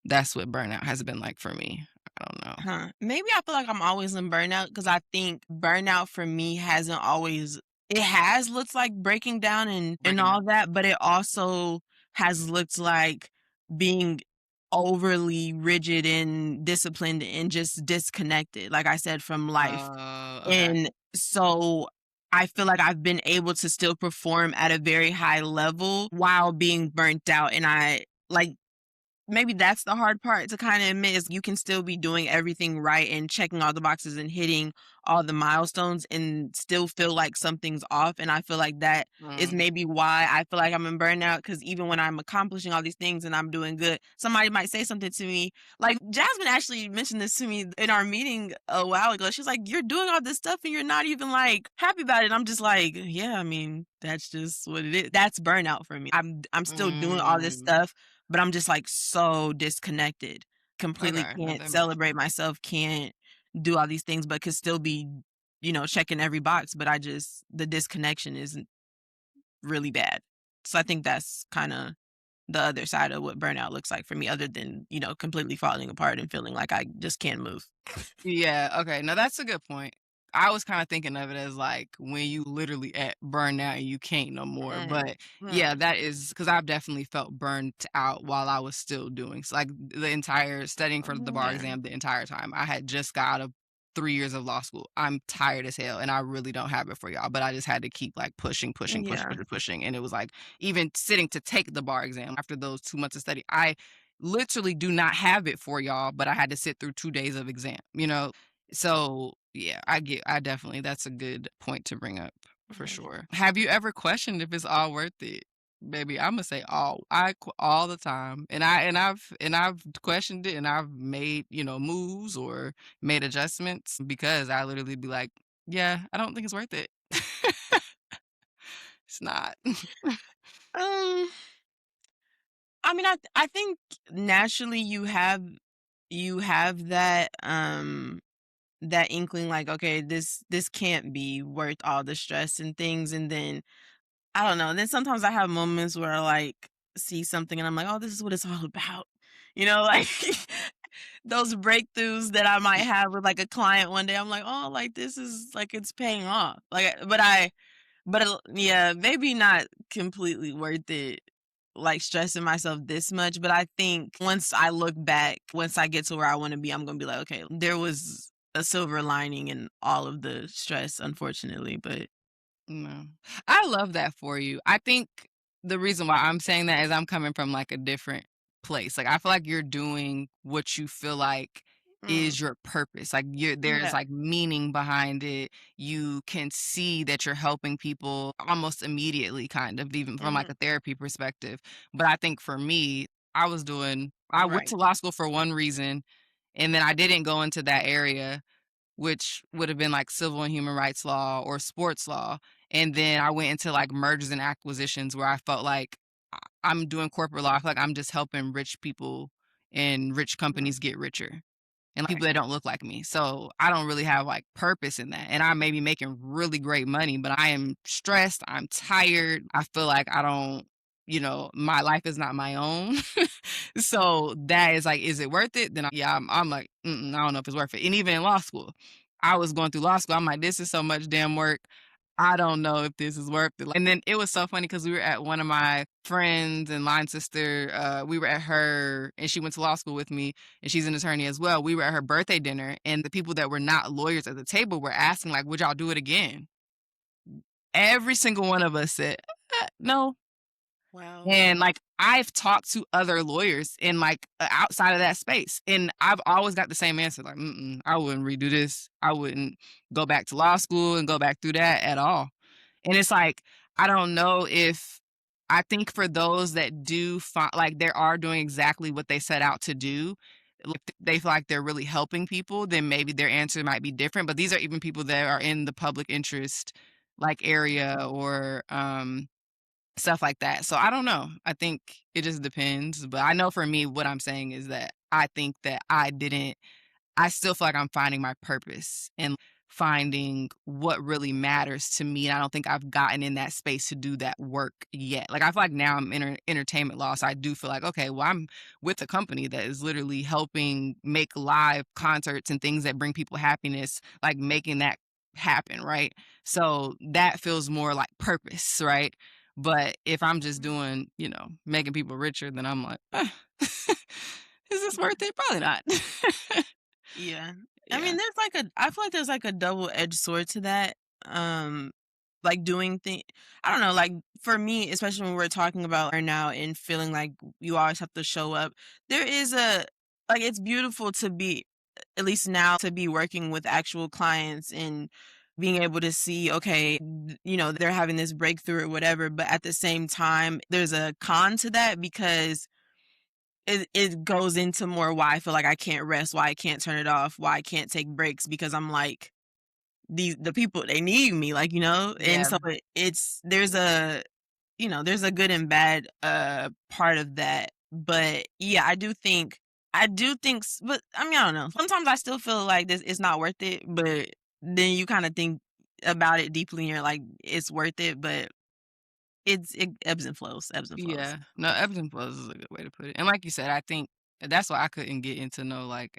That's what burnout has been like for me. I don't know. Huh. Maybe I feel like I'm always in burnout because I think burnout for me hasn't always it has looked like breaking down and Breaking down. all that, but it also has looked like being overly rigid and disciplined and just disconnected, like I said, from life. Okay. And so I feel like I've been able to still perform at a very high level while being burnt out. And I like maybe that's the hard part to kinda admit is you can still be doing everything right and checking all the boxes and hitting all the milestones and still feel like something's off, and I feel like that is Mm, maybe why I feel like I'm in burnout. Because even when I'm accomplishing all these things and I'm doing good, somebody might say something to me like, Jasmine actually mentioned this to me in our meeting a while ago. She's like, "You're doing all this stuff and you're not even, like, happy about it." And I'm just like, "Yeah, I mean, that's just what it is." That's burnout for me. I'm still doing all this mm. stuff but I'm just, like, so disconnected. Completely Okay. No, can't that makes celebrate sense. myself, can't do all these things, but could still be, checking every box, but I just the disconnection isn't really bad. So I think that's kinda the other side of what burnout looks like for me other than, completely falling apart and feeling like I just can't move. Yeah, okay. Now that's a good point. I was kinda thinking of it as, like, when you literally at burnout and you can't no more, Mm, but, yeah, mm, that is because 'cause I've definitely felt burnt out while I was still doing like, the entire studying for the bar yeah, exam the entire time. I had just got out of 3 years of law school. I'm tired as hell, and I really don't have it for y'all, but I just had to keep, like, yeah, pushing, and it was, like, even sitting to take the bar exam after those 2 months of study, I literally do not have it for y'all, but I had to sit through 2 days of exam, you know? So, yeah, I definitely that's a good point to bring up for mhm. sure. Have you ever questioned if it's all worth it? Baby, Imma say all the time, and I've questioned it, and I've made, moves or made adjustments because I literally be like, "Yeah, I don't think it's worth it." It's not. Um, I mean, I think naturally you have that inkling like, "Okay, this can't be worth all the stress and things," and then I don't know, and then sometimes I have moments where I, like, see something and I'm like, "Oh, this is what it's all about." Like, those breakthroughs that I might have with, like, a client one day, I'm like, "Oh, like, this is like, it's paying off." Yeah, maybe not completely worth it, like, stressing myself this much, but I think once I look back, once I get to where I wanna be, I'm gonna be like, "Okay, there was a silver lining in all of the stress, unfortunately," but No. I love that for you. I think the reason why I'm saying that is I'm coming from, like, a different place. Like, I feel like you're doing what you feel like Mm, is your purpose. Like, there's, yeah, like, meaning behind it. You can see that you're helping people almost immediately, kind of, even from, like, mhm, a therapy perspective. But I think for me, I went right, to law school for one reason, and then I didn't go into that area, which would have been like civil and human rights law or sports law. And then I went into like mergers and acquisitions where I felt like I'm doing corporate law. I feel like I'm just helping rich people and rich mm, companies get richer and right, people that don't look like me. So I don't really have like purpose in that. And I may be making really great money, but I am stressed. I'm tired. I feel like I don't, my life is not my own. So that is like, is it worth it? Then yeah, I'm like, I don't know if it's worth it. And even in law school, I was going through law school. I'm like, this is so much damn work. I don't know if this is worth it. And then it was so funny because we were at one of my friends and line sister. We were at her, and she went to law school with me, and she's an attorney as well. We were at her birthday dinner, and the people that were not lawyers at the table were asking, like, "Would y'all do it again?" Every single one of us said, "No." wow, And, like, I've talked to other lawyers in, like, outside of that space, and I've always got the same answer, like, "Mm-mm, I wouldn't redo this. I wouldn't go back to law school and go back through that at all." And it's like, I don't know if I think for those that do like, they are doing exactly what they set out to do, like, they feel like they're really helping people, then maybe their answer might be different, but these are even people that are in the public interest, like, area or, stuff like that. So I don't know. I think it just depends, but I know for me, what I'm saying is that I think that I still feel like I'm finding my purpose and finding what really matters to me, and I don't think I've gotten in that space to do that work yet. Like, I feel like now I'm in entertainment law, so I do feel like, okay, well, I'm with a company that is literally helping make live concerts and things that bring people happiness, like, making that happen, right? So, that feels more like purpose, right? But if I'm just mm, doing, making people richer, then I'm like, "Is this worth it? Probably not." yeah. I Yeah. mean, I feel like there's like a double-edged sword to that, um, like doing thing I don't know, like for me, especially when we're talking about burnout and feeling like you always have to show up, there is a like it's beautiful to be at least now to be working with actual clients and being able to see, okay, they're having this breakthrough or whatever, but at the same time, there's a con to that because it goes into more why I feel like I can't rest, why I can't turn it off, why I can't take breaks because I'm like, the people, they need me, like, and Yeah. so it's there's a good and bad, part of that, but, yeah, but, I mean, I don't know. Sometimes I still feel like this it's not worth it, but then you kinda think about it deeply and you're like, "It's worth it," but it ebbs and flows, ebbs and flows. Yeah. No, ebbs and flows is a good way to put it. And like you said, I think that's why I couldn't get into no like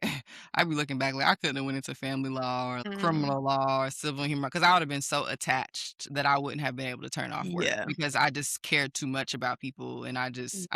I be looking back like I couldn't have went into family law or Mhm. criminal law or civil and human because I would have been so attached that I wouldn't have been able to turn off work Yeah. because I just cared too much about people and I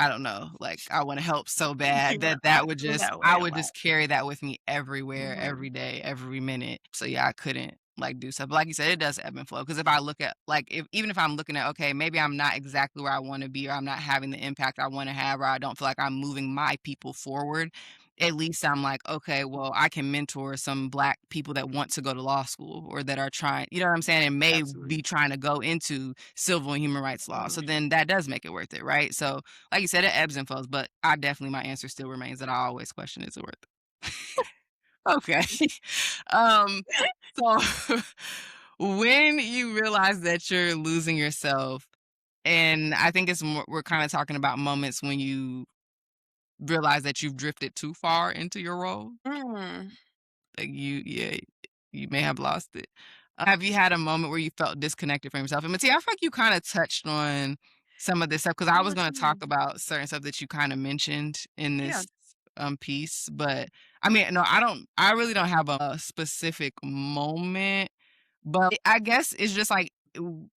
don't know, like I want to help so bad Yeah, that I that would feel just that I way a would lot. just carry that with me everywhere, Mhm. every day, every minute. So yeah, I couldn't like do stuff. But like you said, it does ebb and flow. Because if I look at like if even if I'm looking at okay, maybe I'm not exactly where I want to be, or I'm not having the impact I want to have, or I don't feel like I'm moving my people forward. At least I'm like, okay, well, I can mentor some black people that want to go to law school or that are trying, you know what I'm saying, and may Absolutely. be trying to go into civil and human rights law. So Mhm. then that does make it worth it, right? So, like you said, it ebbs and flows, but I definitely my answer still remains that I always question is it worth it? Okay. Um, so when you realize that you're losing yourself, and I think it's more, we're kind of talking about moments when you realize that you've drifted too far into your role, Mm. like yeah, you may have lost it. Have you had a moment where you felt disconnected from yourself? And Mattia, I feel like you kind of touched on some of this stuff because I Oh, was what going you to talk mean? about certain stuff that you kind of mentioned in Yeah. this piece, but I mean, no, I really don't have a specific moment, but I guess it's just like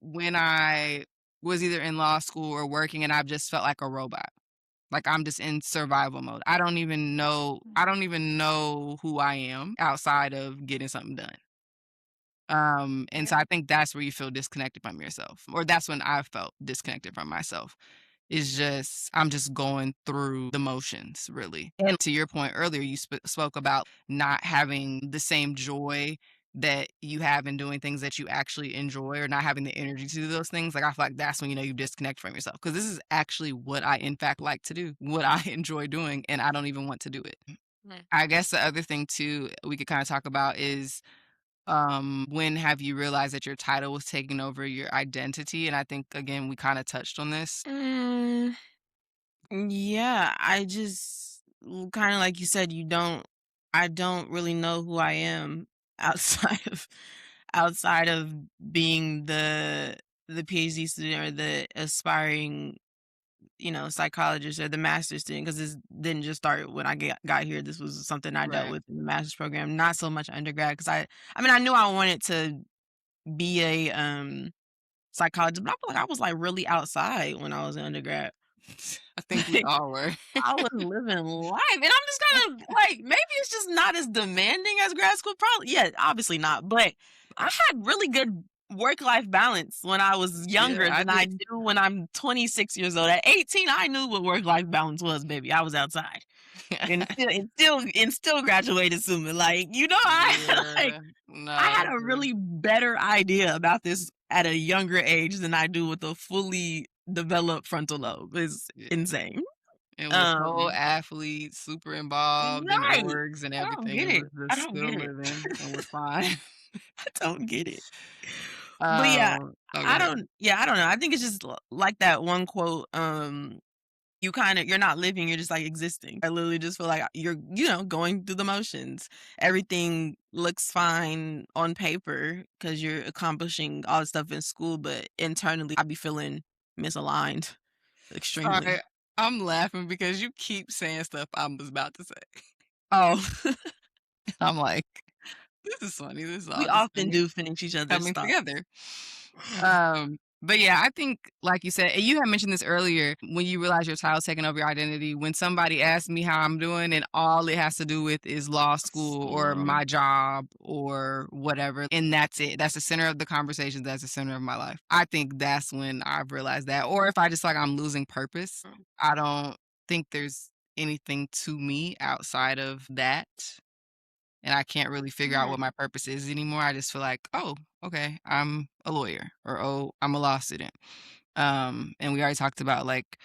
when I was either in law school or working and I've just felt like a robot. Like I'm just in survival mode. I don't even know who I am outside of getting something done. And so I think that's where you feel disconnected from yourself, or that's when I felt disconnected from myself. Is just I'm just going through the motions, really. And to your point earlier, you spoke about not having the same joy that you have in doing things that you actually enjoy, or not having the energy to do those things. Like I feel like that's when you know you disconnect from yourself, because this is actually what I in fact like to do, what I enjoy doing, and I don't even want to do it. Mm. I guess the other thing too we could kind of talk about is when have you realized that your title was taking over your identity? And I think again we kind of touched on this. Mm, yeah, I just kind of like you said, I don't really know who I am outside of outside of being the PhD student or the aspiring, psychologist or the master's student, because this didn't just start when got here. This was something I dealt Right. with in the master's program, not so much undergrad, because I mean, I knew I wanted to be a psychologist, but I feel like I was like really outside when I was in undergrad. I think we all were. I was living life, and I'm just kind of like, maybe it's just not as demanding as grad school. Probably, yeah, obviously not. But I had really good work-life balance when I was Yeah, younger I than I did. do when I'm 26 years old. At 18, I knew what work-life balance was, baby. I was outside. And still graduated soon. Like, I like Yeah. I No, had a okay. really better idea about this at a younger age than I do with a fully developed frontal lobe. It's Yeah. insane. And was whole Um, athlete, super involved in right. orgs and I don't everything, get and it. was I just don't still get it. living and was fine. I don't get it. But yeah, Oh, go I ahead. don't yeah, I don't know. I think it's just like that one quote, you're not living, you're just like existing. I literally just feel like you're, going through the motions. Everything looks fine on paper because you're accomplishing all the stuff in school, but internally I be feeling misaligned extremely. Sorry, I'm laughing because you keep saying stuff I was about to say. Oh, I'm like, "This is funny, this is we all just often do finish each other's coming thoughts. together." But yeah, I think, like you said, and you had mentioned this earlier, when you realize your child's taking over your identity. When somebody asks me how I'm doing, and all it has to do with is law school or So, my job or whatever, and that's it. That's the center of the conversation. That's the center of my life. I think that's when I've realized that. Or if I just like I'm losing purpose, I don't think there's anything to me outside of that, and I can't really figure out what mm, my purpose is anymore. I just feel like, oh, okay, I'm a lawyer, or oh, I'm a law student. And we already talked about like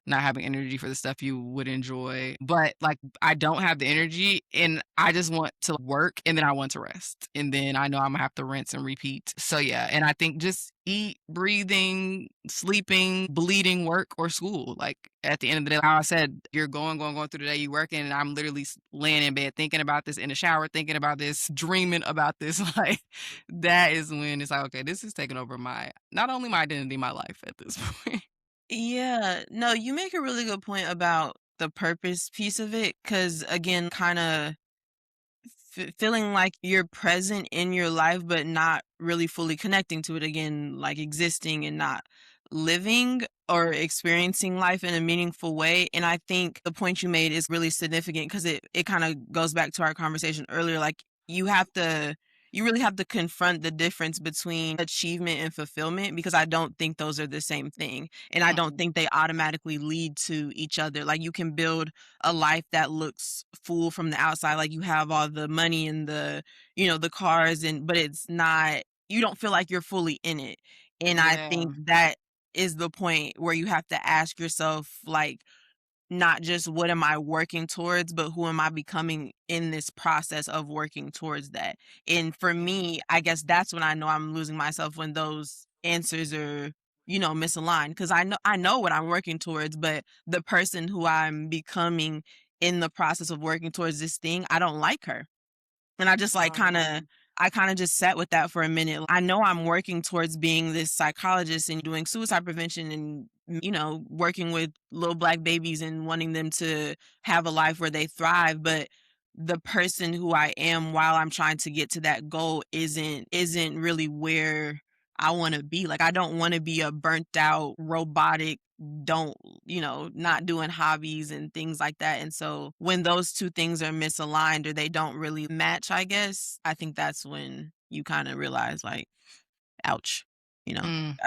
not having energy for the stuff you would enjoy, but like I don't have the energy and I just want to work and then I want to rest. And then I know I'm gonna have to rinse and repeat. So yeah, and I think just eat, breathing, sleeping, bleeding, work or school. Like at the end of the day, like I said, you're going through the day, you working, and I'm literally laying in bed thinking about this, in the shower thinking about this, dreaming about this. Like that is when it's like, okay, this is taking over my not only my identity, my life at this point. yeah, no, you make a really good point about the purpose piece of it, because again, kind of feeling like you're present in your life, but not really fully connecting to it again, like existing and not living or experiencing life in a meaningful way. And I think the point you made is really significant because it kind of goes back to our conversation earlier. Like you really have to confront the difference between achievement and fulfillment, because I don't think those are the same thing. And I don't Mm-mm. think they automatically lead to each other. Like you can build a life that looks full from the outside, like you have all the money and the cars, but it's not, you don't feel like you're fully in it. And I Yeah. think that is the point where you have to ask yourself, like, not just what am I working towards, but who am I becoming in this process of working towards that. And for me, I guess that's when I know I'm losing myself, when those answers are, misaligned, because I know what I'm working towards, but the person who I'm becoming in the process of working towards this thing, I don't like her. And I just like Um, I kinda just sat with that for a minute. I know I'm working towards being this psychologist and doing suicide prevention and, working with little black babies and wanting them to have a life where they thrive, but the person who I am while I'm trying to get to that goal isn't really where I wanna be. Like, I don't wanna be a burnt out, robotic, don't not doing hobbies and things like that. And so when those two things are misaligned or they don't really match, I guess, I think that's when you kinda realize, like, "Ouch," you know, Mm.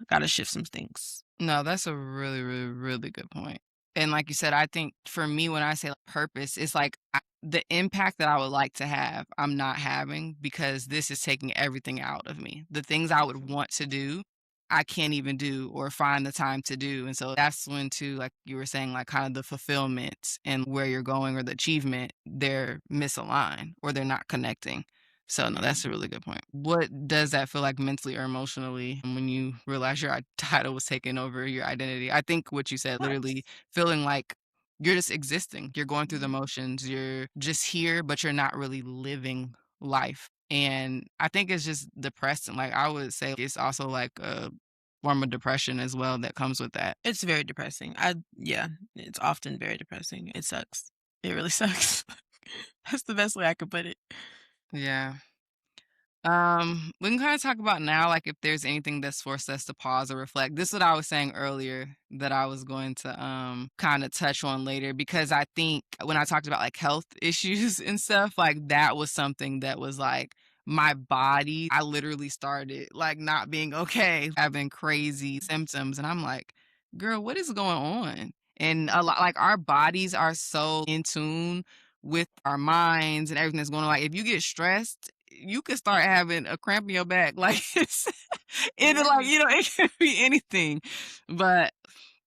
gotta shift some things. No, that's a really, really, really good point. And like you said, I think for me, when I say like, purpose, it's like the impact that I would like to have, I'm not having because this is taking everything out of me. The things I would want to do, I can't even do or find the time to do. And so that's when, too, like you were saying, like kind of the fulfillment and where you're going or the achievement, they're misaligned or they're not connecting. So, no, that's a Mhm. really good point. What does that feel like mentally or emotionally when you realize your title was taking over your identity? I think what you said, literally Sucks. feeling like you're just existing. You're going through the Mhm. motions. You're just here, but you're not really living life. And I think it's just depressing. Like I would say it's also like a form of depression as well that comes with that. It's very depressing. Yeah, it's often very depressing. It sucks. It really sucks. That's the best way I could put it. Yeah. We can kind of talk about now, like if there's anything that's forced us to pause or reflect. This is what I was saying earlier that I was going to kind of touch on later because I think when I talked about like health issues and stuff, like that was something that was like my body, I literally started like not being okay, having crazy symptoms. And I'm like, girl, what is going on? And a lot like our bodies are so in tune with our minds and everything that's going on. Like if you get stressed, you could start having a cramp in your back. Like it's like, Yeah. it could be anything. But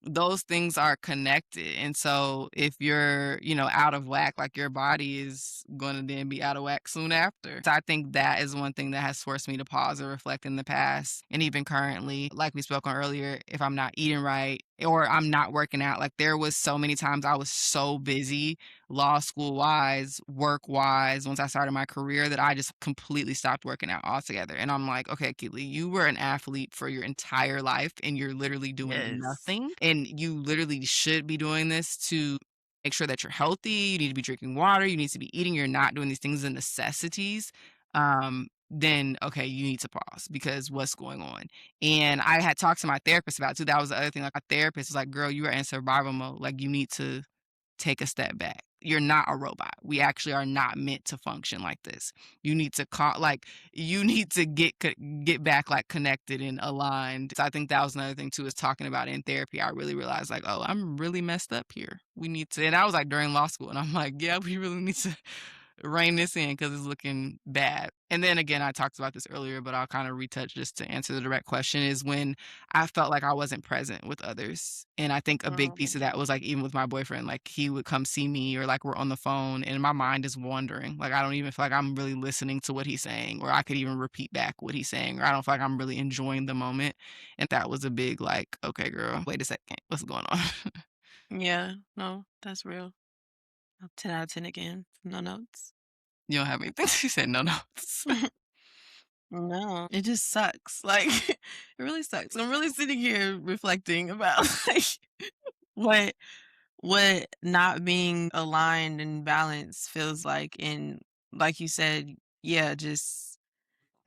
those things are connected. And so if you're, out of whack, like your body is going to then be out of whack soon after. So I think that is one thing that has forced me to pause or reflect in the past. And even currently, like we spoke on earlier, if I'm not eating right or I'm not working out, like there was so many times I was so busy, law school wise, work wise, once I started my career that I just completely stopped working out altogether. And I'm like, okay, Keely, you were an athlete for your entire life and you're literally doing Yes. nothing. And you literally should be doing this to make sure that you're healthy. You need to be drinking water. You need to be eating. You're not doing these things as necessities. Then okay, you need to pause because what's going on? And I had talked to my therapist about it too. That was the other thing. Like my therapist was like, girl, you are in survival mode. Like you need to take a step back. You're not a robot. We actually are not meant to function like this. You need to you need to get back like connected and aligned. So I think that was another thing too is talking about it in therapy. I really realized like, oh, I'm really messed up here. We need to, and I was like during law school, and I'm like, yeah, we really need to rein this in because it's looking bad. And then again, I talked about this earlier, but I'll kind of retouch just to answer the direct question is when I felt like I wasn't present with others. And I think a big piece of Mhm. that was like even with my boyfriend, like he would come see me or like we're on the phone and my mind is wandering. Like I don't even feel like I'm really listening to what he's saying, or I could even repeat back what he's saying, or I don't feel like I'm really enjoying the moment. And that was a big like, okay, girl, wait a second, what's going on? Yeah. No, that's real. 10 out of 10 again. No notes. You don't have anything? She said no notes. No, it just sucks. Like, it really sucks. I'm really sitting here reflecting about, like, what what not being aligned and balanced feels like, and like you said, yeah, just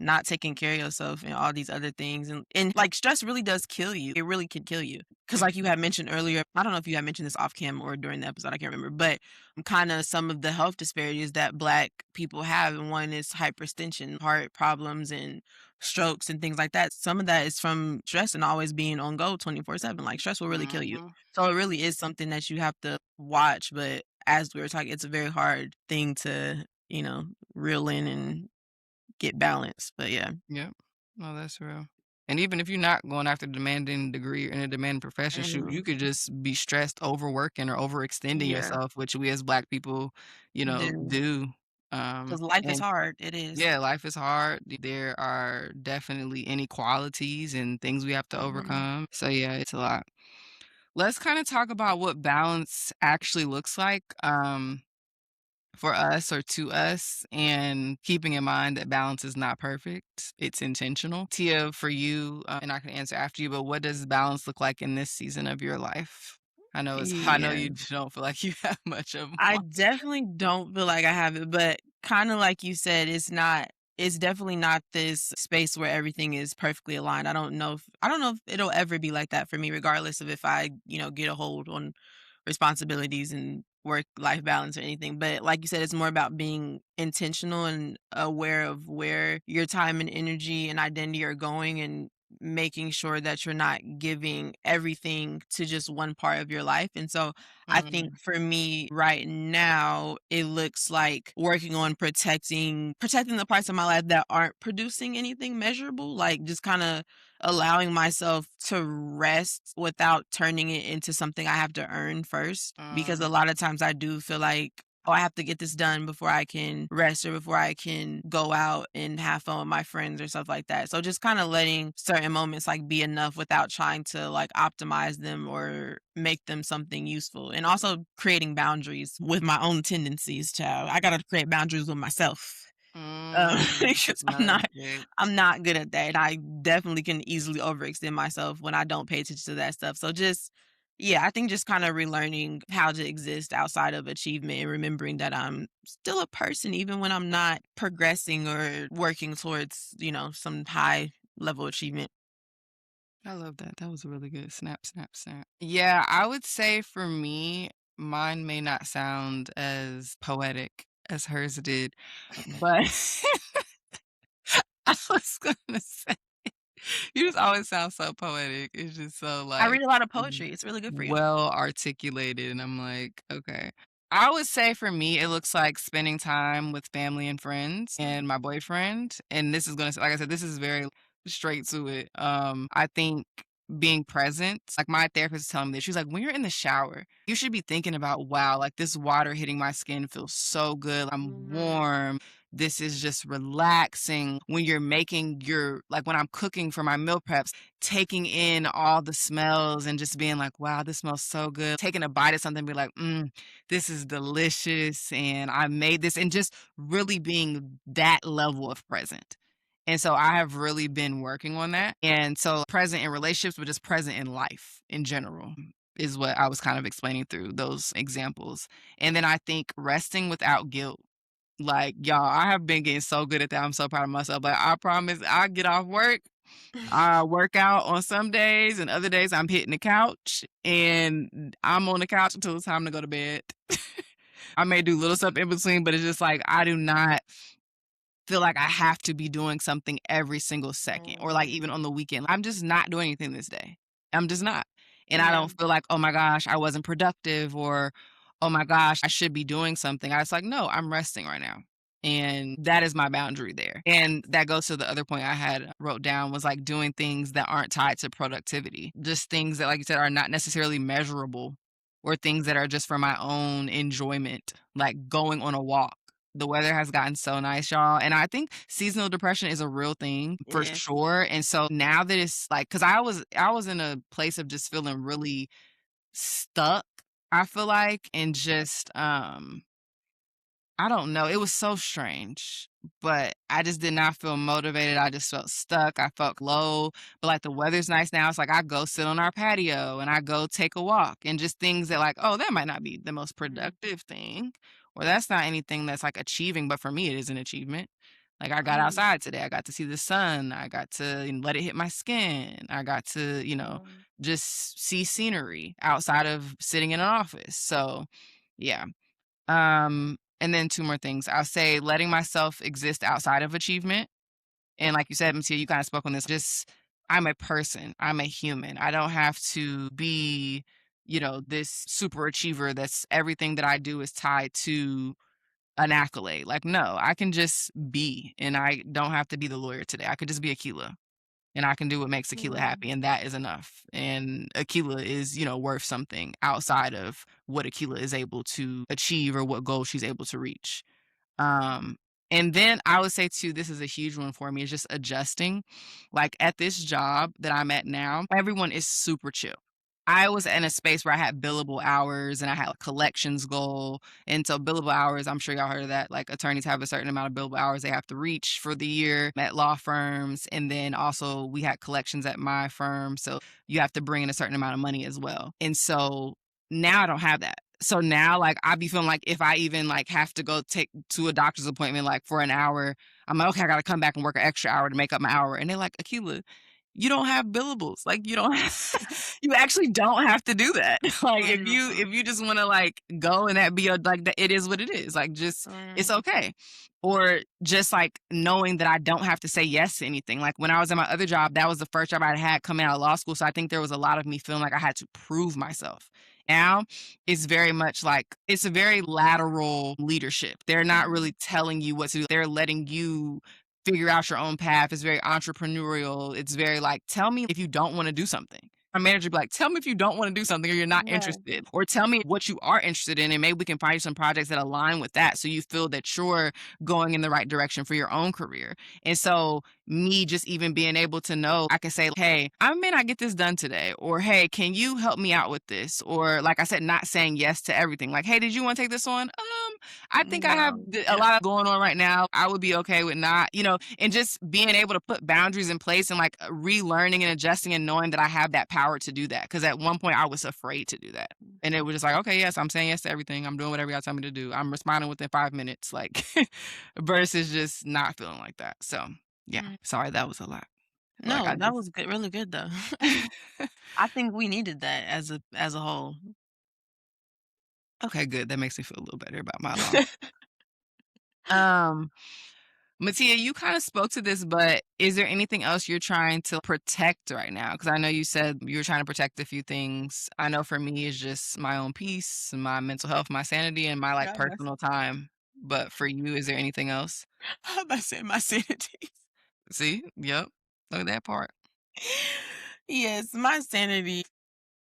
not taking care of yourself and all these other things, and like stress really does kill you. It really can kill you. Cause like you had mentioned earlier, I don't know if you had mentioned this off cam or during the episode, I can't remember, but kind of some of the health disparities that black people have. And one is hypertension, heart problems and strokes and things like that. Some of that is from stress and always being on go 24/7. Like stress will really kill you. Mhm. So it really is something that you have to watch. But as we were talking, it's a very hard thing to, reel in and get balance, but yeah. Yep. No, that's real. And even if you're not going after a demanding degree or in a demanding profession, shoot, you Mhm. could just be stressed overworking or overextending Yeah, yourself, which we as Black people, do. do. 'Cause life is And hard, it is. yeah, life is hard. There are definitely inequalities and things we have to Mhm. overcome. So yeah, it's a lot. Let's kind of talk about what balance actually looks like. For us or to us, and keeping in mind that balance is not perfect, it's intentional. Tia, for you, and I can answer after you, but what does balance look like in this season of your life? I know Yeah. you don't feel like you have much of I one. definitely don't feel like I have it, but kinda like you said, it's definitely not this space where everything is perfectly aligned. I don't know if it'll ever be like that for me regardless of if I, get a hold on responsibilities and work life balance or anything, but like you said, it's more about being intentional and aware of where your time and energy and identity are going, and making sure that you're not giving everything to just one part of your life. And so I think Mm, for me right now, it looks like working on protecting the parts of my life that aren't producing anything measurable, like just kind of allowing myself to rest without turning it into something I have to earn first. Because a mm. lot of times I do feel like, oh, I have to get this done before I can rest or before I can go out and have fun with my friends or stuff like that. So just kind of letting certain moments like be enough without trying to like optimize them or make them something useful. And also creating boundaries with my own tendencies, child. I gotta create boundaries with myself. Mm, Because I'm that is not big. I'm not good at that, and I definitely can easily overextend myself when I don't pay attention to that stuff. So just yeah, I think just kinda relearning how to exist outside of achievement and remembering that I'm still a person even when I'm not progressing or working towards, some high level achievement. I love that. That was a really good snap, snap, snap. Yeah, I would say for me, mine may not sound as poetic as hers did, but I was gonna say, you just always sound so poetic. It's just so I read like a lot of w- poetry, it's really good for you. well articulated. And I'm like, okay. I would say for me, it looks like spending time with family and friends and my boyfriend. And this is gonna, like I said, this is very straight to it. I think being present, like my therapist is telling me this. She's like, when you're in the shower, you should be thinking about, wow, like this water hitting my skin feels so good. I'm Mhm. warm. This is just relaxing. When you're making your, like when I'm cooking for my meal preps, taking in all the smells and just being like, wow, this smells so good. Taking a bite of something, be like, this is delicious. And I made this, and just really being that level of present. And so I have really been working on that. And so present in relationships, but just present in life in general is what I was kind of explaining through those examples. And then I think resting without guilt. Like, y'all, I have been getting so good at that. I'm so proud of myself. Like, I promise I get off work, I work out on some days, and other days I'm hitting the couch and I'm on the couch until it's time to go to bed. I may do little stuff in between, but it's just like I do not feel like I have to be doing something every single second or like Mhm. even on the weekend. I'm just not doing anything this day. I'm just not. And I Yeah. don't feel like, oh my gosh, I wasn't productive, or oh my gosh, I should be doing something. I was like, no, I'm resting right now. And that is my boundary there. And that goes to the other point I had wrote down, was like doing things that aren't tied to productivity. Just things that, like you said, are not necessarily measurable, or things that are just for my own enjoyment, like going on a walk. The weather has gotten so nice, y'all, and I think seasonal depression is a real thing for Yeah. sure. And so now that it's like, cause I was in a place of just feeling really stuck, I feel like, and just, I don't know, it was so strange, but I just did not feel motivated. I just felt stuck, I felt low. But, like, the weather's nice now, it's like I go sit on our patio and I go take a walk, and just things that, like, oh, that might not be the most Mhm. productive thing, or that's not anything that's, like, achieving, but for me, it is an achievement. Like, I got Mhm. outside today, I got to see the sun, I got to, let it hit my skin, I got to, Mhm. just see scenery outside of sitting in an office. So, yeah. And then 2 more things. I'll say letting myself exist outside of achievement. And like you said, Matia, you kinda spoke on this, just I'm a person, I'm a human. I don't have to be, this super achiever that's everything that I do is tied to an accolade. Like, no, I can just be, and I don't have to be the lawyer today. I could just be Aquila, and I can do what makes Aquila Mhm. happy, and that is enough. And Aquila is, worth something outside of what Aquila is able to achieve or what goal she's able to reach. Um, and then I would say too, this is a huge one for me, is just adjusting. Like at this job that I'm at now, everyone is super chill. I was in a space where I had billable hours and I had a collections goal. And so billable hours, I'm sure y'all heard of that. Like attorneys have a certain amount of billable hours they have to reach for the year at law firms. And then also we had collections at my firm. So you have to bring in a certain amount of money as well. And so now I don't have that. So now, like, I be feeling like if I even like have to go take to a doctor's appointment like for an hour, I'm like, okay, I gotta come back and work an extra hour to make up my hour. And they're like, Akila, you don't have billables. Like, you don't you actually don't have to do that. Like, Mhm. if you just wanna, like, go and that be a like, that it is what it is. Like, just it's Mhm. okay. Or just, like, knowing that I don't have to say yes to anything. Like, when I was at my other job, that was the first job I'd had coming out of law school, so I think there was a lot of me feeling like I had to prove myself. Now, it's very much like it's a very lateral leadership. They're not Mhm. really telling you what to do. They're letting you figure out your own path. It's very entrepreneurial. It's very like, tell me if you don't want to do something. Our manager be like, tell me if you don't want to do something or you're not Right. interested, or tell me what you are interested in, and maybe we can find you some projects that align with that, so you feel that you're going in the right direction for your own career. And so, me just even being able to know, I can say, hey, I may not get this done today, or hey, can you help me out with this? Or like I said, not saying yes to everything. Like, hey, did you want to take this on? I think I have No. a Yeah. lot going on right now. I would be okay with not, and just being able to put boundaries in place and like relearning and adjusting and knowing that I have that power to do that. Cause at one point I was afraid to do that. And it was just like, okay, yes, I'm saying yes to everything. I'm doing whatever y'all tell me to do. I'm responding within 5 minutes, like versus just not feeling like that. So yeah, Mm. sorry, that was a lot. Like No, I that just was good, really good though. I think we needed that as a whole. okay, good. That makes me feel a little better about my law. Um Mattia, you kind of spoke to this, but is there anything else you're trying to protect right now? Because I know you said you were trying to protect a few things. I know for me, it's just my own peace, my mental health, my sanity, and my like Yeah, my personal time. But for you, is there anything else? I'm about to say my sanity. See, yep, look at that part. Yes, my sanity.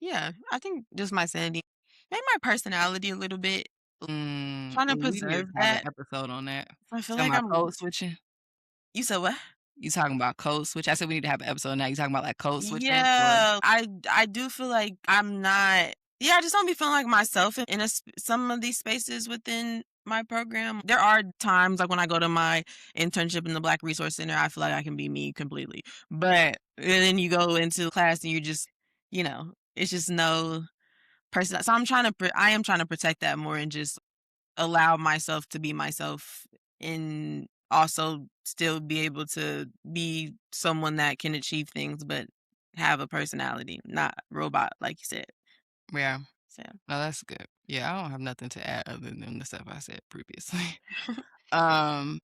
Yeah, I think just my sanity. Maybe my personality a little bit. Trying to We need to preserve have an that. episode on that. I feel Talking like about I'm code switching. You said what? You talking about code switch? I said we need to have an episode now. You talking about like code switching or Yeah, I do feel like I'm not. Yeah, I just don't be feeling like myself in some of these spaces within my program. There are times like when I go to my internship in the Black Resource Center, I feel like I can be me completely. But then you go into class and you just, it's just no person. So I am trying to protect that more and just allow myself to be myself and also still be able to be someone that can achieve things but have a personality, not robot like you said. yeah. So No, that's good. Yeah, I don't have nothing to add other than the stuff I said previously.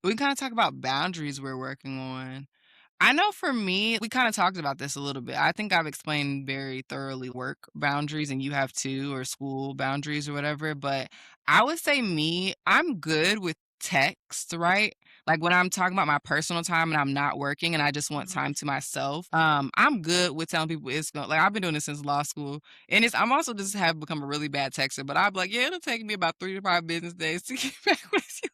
We kind of talk about boundaries we're working on. I know for me, we kind of talked about this a little bit. I think I've explained very thoroughly work boundaries, and you have too, or school boundaries or whatever. But I would say me, I'm good with text, right? Like when I'm talking about my personal time and I'm not working and I just want Mhm. time to myself, I'm good with telling people it's going like I've been doing this since law school. And I'm also just have become a really bad texter, but I'm like, yeah, it'll take me about 3 to 5 business days to get back with you.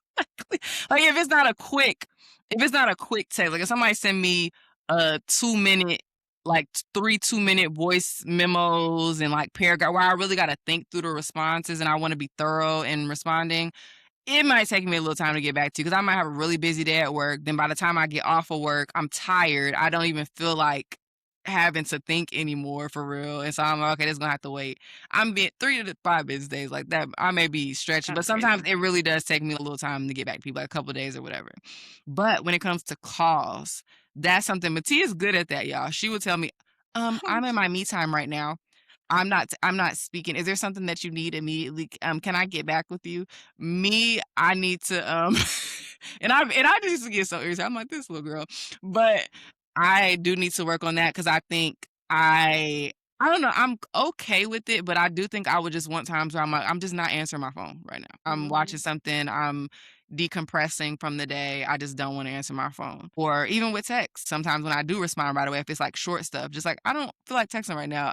Like if it's not a quick text, like if somebody send me a 2 minute, like 3 2 minute voice memos and like paragraph where I really got to think through the responses and I want to be thorough in responding, it might take me a little time to get back to you because I might have a really busy day at work. Then by the time I get off of work, I'm tired. I don't even feel like having to think anymore for real. And so I'm like, okay, this is gonna have to wait. I'm being 3 to 5 business days like that. I may be stretching, Kind but of crazy. sometimes it really does take me a little time to get back to people, like a couple of days or whatever. But when it comes to calls, that's something Matia's good at that, y'all. She would tell me, I'm in my me time right now. I'm not speaking. Is there something that you need immediately? Can I get back with you? Me, I need to and I just get so irritated. I'm like this little girl. But I do need to work on that because I think I don't know, I'm okay with it, but I do think I would just want times where I'm like, I'm just not answering my phone right now. I'm watching Mhm. something, I'm decompressing from the day. I just don't want to answer my phone. Or even with text, sometimes when I do respond right away, if it's like short stuff, just like I don't feel like texting right now.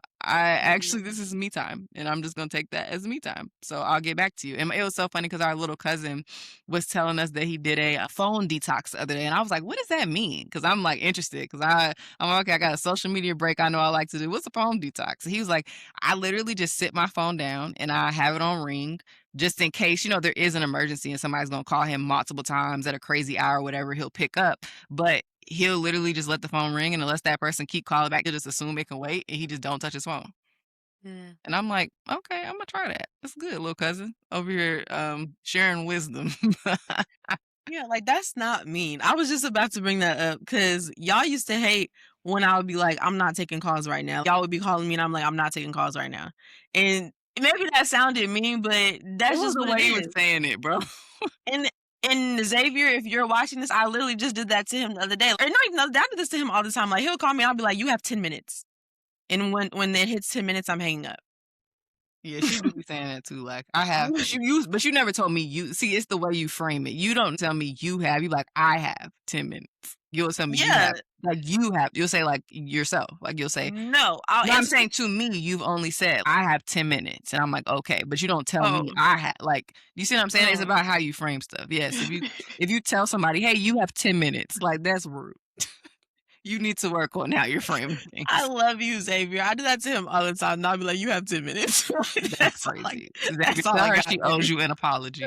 This is me time, and I'm just gonna take that as me time. So I'll get back to you. And it was so funny because our little cousin was telling us that he did a phone detox the other day, and I was like, "What does that mean?" Because I'm like interested. Because I'm like, okay. I got a social media break. I know I like to do. What's a phone detox? He was like, I literally just sit my phone down and I have it on ring just in case, there is an emergency and somebody's gonna call him multiple times at a crazy hour, whatever, he'll pick up. But he'll literally just let the phone ring, and unless that person keep calling back, he'll just assume it can wait, and he just don't touch his phone. Mm. And I'm like, okay, I'm gonna try that. That's good, little cousin over here, sharing wisdom. Yeah, like that's not mean. I was just about to bring that up because y'all used to hate when I would be like, "I'm not taking calls right now." Y'all would be calling me and I'm like, "I'm not taking calls right now." And maybe that sounded mean, but It that's was just the what it way you were is. saying it, bro. And Xavier, if you're watching this, I literally just did that to him the other day. Or not even the other day, I do this to him all the time. Like he'll call me, I'll be like, "You have 10 minutes." And when it hits 10 minutes, I'm hanging up. Yeah, she do be saying that too, like, "I have," but you never told me you see, it's the way you frame it. You don't tell me you have, you like, "I have 10 minutes." You'll tell me you Yeah, have, like, you have you'll say, like, yourself, like, you'll say no, I'll no, I'm answer the saying to me, you've only said, "I have 10 minutes," and I'm like, "Okay," but you don't tell oh, me I have like, you see what I'm saying? It's mm. about how you frame stuff. Yes, if you tell somebody, "Hey, you have 10 minutes," like, that's rude. You need to work on how you're framing I things. love you, Xavier. I do that to him all the time, and I'll be like, "You have 10 minutes." That's crazy. Xavier, That's all tell I her got, she owes baby. you an apology.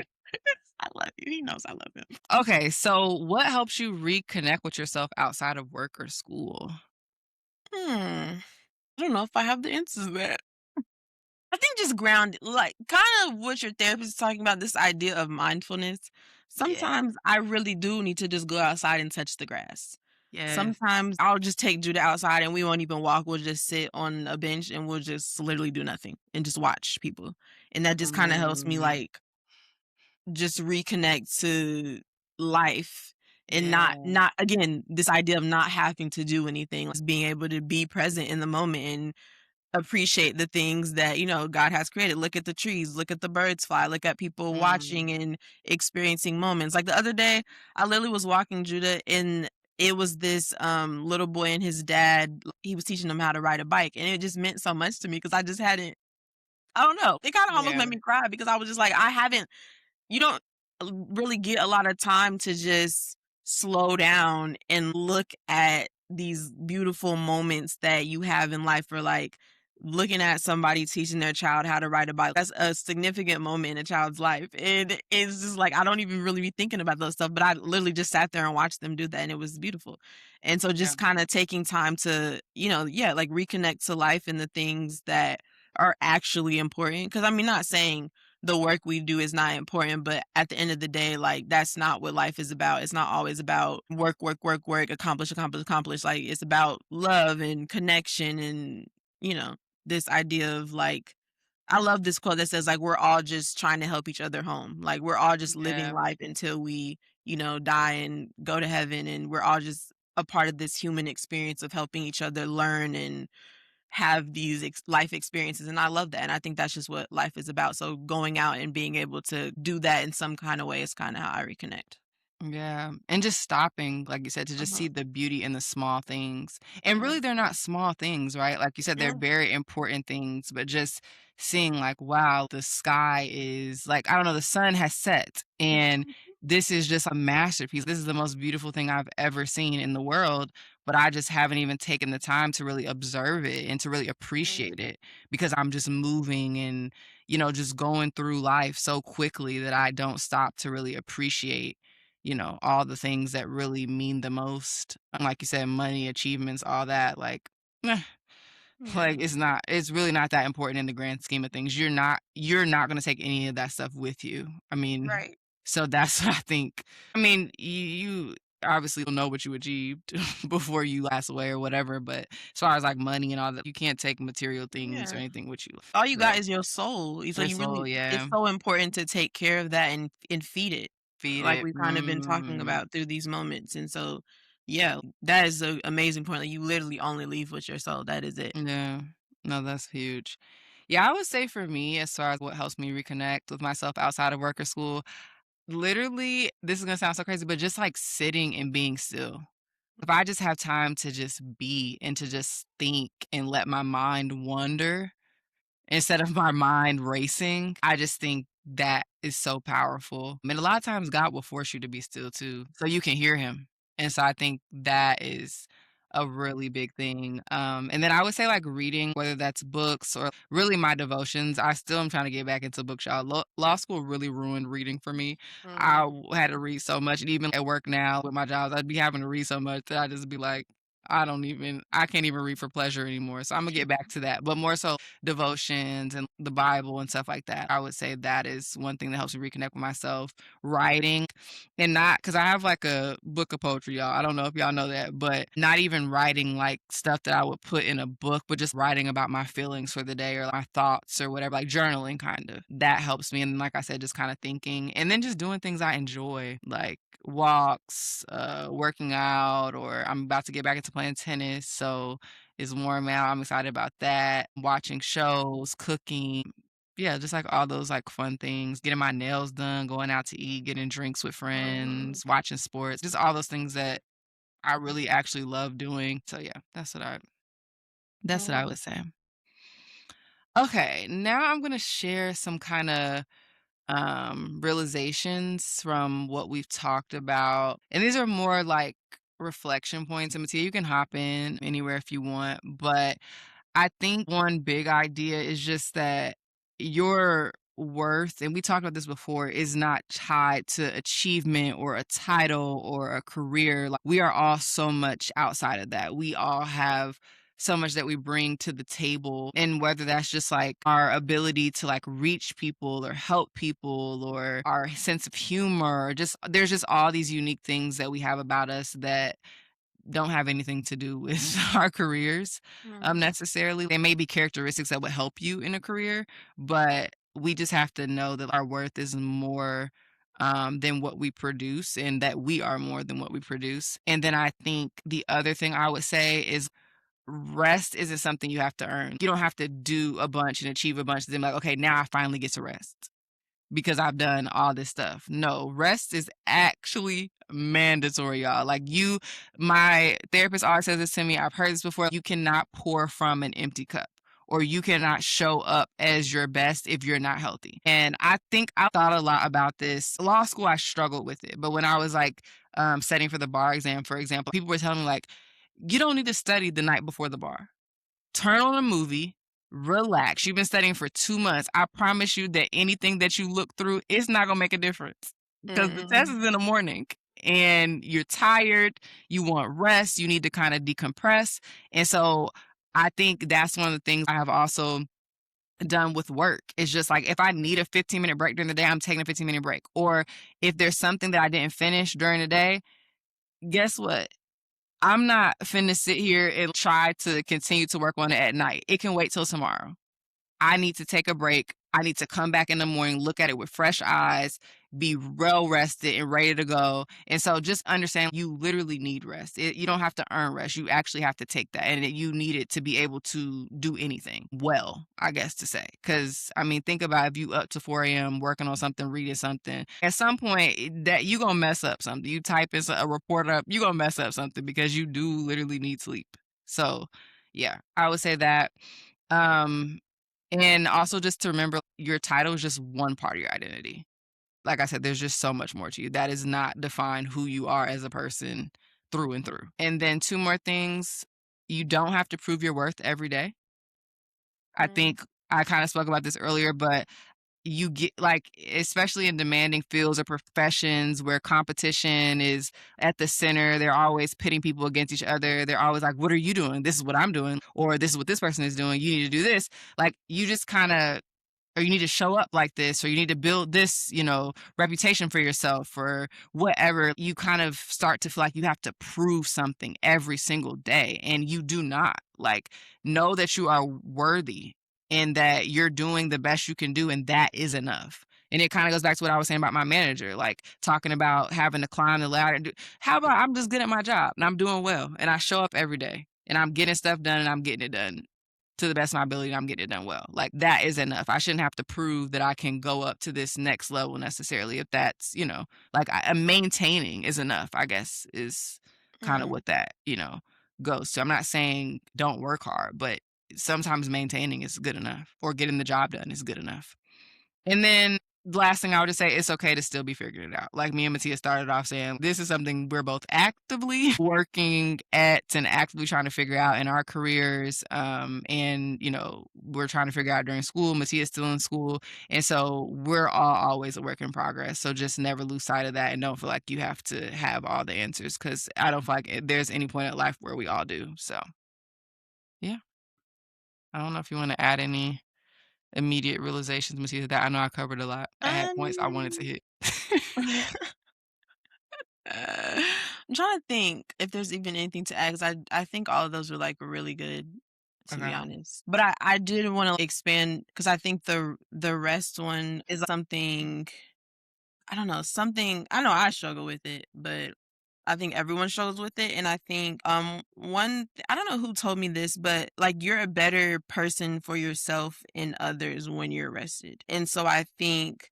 I love you. He knows I love him. Okay, so what helps you reconnect with yourself outside of work or school? Hmm. I don't know if I have the answers to that. I think just ground like, kind of what your therapist is talking about, this idea of mindfulness. Yeah. Sometimes I really do need to just go outside and touch the grass. Yes. Sometimes I'll just take Judah outside and we won't even walk. We'll just sit on a bench and we'll just literally do nothing and just watch people. And that just kind of helps me Mm, like just reconnect to life and yeah. not again this idea of not having to do anything, like being able to be present in the moment and appreciate the things that, God has created. Look at the trees, look at the birds fly, look at people watching Mm, and experiencing moments. Like the other day, I literally was walking Judah and it was this little boy and his dad, he was teaching them how to ride a bike. And it just meant so much to me because I just hadn't, I don't know. It kind of almost yeah. made me cry because I was just like, I haven't you don't really get a lot of time to just slow down and look at these beautiful moments that you have in life or like looking at somebody teaching their child how to ride a bike. That's a significant moment in a child's life. And it's just like I don't even really be thinking about those stuff, but I literally just sat there and watched them do that and it was beautiful. And so Yeah. just kind of taking time to, yeah, like reconnect to life and the things that are actually important. Cause I mean, not saying the work we do is not important, but at the end of the day, like that's not what life is about. It's not always about work, work, work, work, accomplish, accomplish, accomplish. Like it's about love and connection and, you know, this idea of like I love this quote that says like we're all just trying to help each other home. Like we're all just living Yeah. life until we, die and go to heaven and we're all just a part of this human experience of helping each other learn and have these life experiences and I love that and I think that's just what life is about. So going out and being able to do that in some kind of way is kind of how I reconnect. Yeah, and just stopping, like you said, to just Uh-huh. see the beauty in the small things. And Yeah. really, they're not small things, right? Like you said, they're Yeah. very important things, but just seeing, like, wow, the sky is like, I don't know, the sun has set, and this is just a masterpiece. This is the most beautiful thing I've ever seen in the world, but I just haven't even taken the time to really observe it and to really appreciate it because I'm just moving and, just going through life so quickly that I don't stop to really appreciate all the things that really mean the most. And like you said, money, achievements, all that, eh, Yeah. it's really not that important in the grand scheme of things. You're not gonna take any of that stuff with you. I mean, Right. so that's what I think. I mean, you obviously will know what you achieved before you last away or whatever, but as far as like money and all that, you can't take material things or Yeah. anything with you. All you got So is your soul. So your you soul, really it's yeah. so important to take care of that and feed it. Feed Like it. we've kind of been talking Mm. about through these moments. And so yeah, that is an amazing point. Like you literally only leave with your soul. That is it. Yeah. No, that's huge. Yeah, I would say for me, as far as what helps me reconnect with myself outside of work or school, literally, this is gonna sound so crazy, but just like sitting and being still. If I just have time to just be and to just think and let my mind wander, instead of my mind racing, I just think that is so powerful. I mean, a lot of times God will force you to be still too, so you can hear him. And so I think that is a really big thing. And then I would say like reading, whether that's books or really my devotions. I still am trying to get back into books, y'all. Law school really ruined reading for me. Mm. Had to read so much, and even at work now with my jobs, I'd be having to read so much that I just be like, I can't even read for pleasure anymore, so Imma get back to that, but more so devotions and the Bible and stuff like that. I would say that is one thing that helps me reconnect with myself. Writing, and not because I have, like, a book of poetry, y'all. I don't know if y'all know that, but not even writing, like, stuff that I would put in a book, but just writing about my feelings for the day or my thoughts or whatever, like, journaling kind of. That helps me, and like I said, just kinda thinking, and then just doing things I enjoy, like walks, working out, or I'm about to get back into playing tennis, so it's warm out. I'm excited about that. Watching shows, cooking. Yeah, just like all those like fun things, getting my nails done, going out to eat, getting drinks with Mhm. friends, watching sports, just all those things that I really actually love doing. So yeah, that's what I Mhm. would say. Okay, now I'm gonna share some kind of realizations from what we've talked about. And these are more like reflection points. And Mattia, you can hop in anywhere if you want. But I think one big idea is just that your worth, and we talked about this before, is not tied to achievement or a title or a career. Like, we are all so much outside of that. We all have so much that we bring to the table, and whether that's just like our ability to like reach people or help people or our sense of humor, or just there's just all these unique things that we have about us that don't have anything to do with our careers, Mhm. necessarily. They may be characteristics that would help you in a career, but we just have to know that our worth is more, than what we produce, and that we are more than what we produce. And then I think the other thing I would say is rest isn't something you have to earn. You don't have to do a bunch and achieve a bunch, then be like, "Okay, now I finally get to rest." Because I've done all this stuff. No, rest is actually mandatory, y'all. Like my therapist always says this to me. I've heard this before. You cannot pour from an empty cup. Or you cannot show up as your best if you're not healthy. And I think I thought a lot about this. Law school, I struggled with it. But when I was like studying for the bar exam, for example, people were telling me, like, you don't need to study the night before the bar. Turn on a movie, relax. You've been studying for 2 months. I promise you that anything that you look through, it's not gonna make a difference because the test Mhm. is in the morning and you're tired, you want rest, you need to kinda decompress, and so I think that's one of the things I have also done with work. It's just like if I need a 15-minute break during the day, I'm taking a 15-minute break, or if there's something that I didn't finish during the day, guess what? I'm not finna sit here and try to continue to work on it at night. It can wait till tomorrow. I need to take a break. I need to come back in the morning, look at it with fresh eyes, be well rested and ready to go. And so just understand you literally need rest. You don't have to earn rest. You actually have to take that, and you need it to be able to do anything well, I guess to say. Because, I mean, think about if you up to 4 a.m. working on something, reading something. At some point, that you going to mess up something. You type in a report up, you going to mess up something because you do literally need sleep. So, yeah, I would say that. Um, and also just to remember your title is just one part of your identity. Like I said, there's just so much more to you. That is not define who you are as a person through and through. And then 2 more things, you don't have to prove your worth every day. I Mhm. think I kinda spoke about this earlier, but you get like, especially in demanding fields or professions where competition is at the center, they're always pitting people against each other. They're always like, "What are you doing? This is what I'm doing," or "This is what this person is doing. You need to do this." Like, you just kinda, or you need to show up like this, or you need to build this, reputation for yourself, or whatever. You kind of start to feel like you have to prove something every single day, and you do not. Like, know that you are worthy and that you're doing the best you can do, and that is enough. And it kind of goes back to what I was saying about my manager, like talking about having to climb the ladder. How about I'm just good at my job and I'm doing well, and I show up every day and I'm getting stuff done and I'm getting it done to the best of my ability, and I'm getting it done well. Like, that is enough. I shouldn't have to prove that I can go up to this next level necessarily. If that's, like, maintaining is enough, I guess, is kind of Mhm. what that, goes to. I'm not saying don't work hard, but sometimes maintaining is good enough, or getting the job done is good enough. And then The last thing I would just say, it's okay to still be figuring it out. Like me and Mattia started off saying, this is something we're both actively working at and actively trying to figure out in our careers. And we're trying to figure out during school. Mattia's still in school. And so we're all always a work in progress. So just never lose sight of that and don't feel like you have to have all the answers because I don't feel like there's any point in life where we all do. So yeah. I don't know if you want to add any immediate realizations, Mattia, that I know I covered a lot. I had points I wanted to Um, hit. I'm trying to think if there's even anything to add 'cause I think all of those were, like, really good, to be Okay. honest. But I did wanna expand because I think the rest one is something I don't know, something I know I struggle with it, but I think everyone struggles with it, and I think, I don't know who told me this, but, like, you're a better person for yourself and others when you're rested, and so I think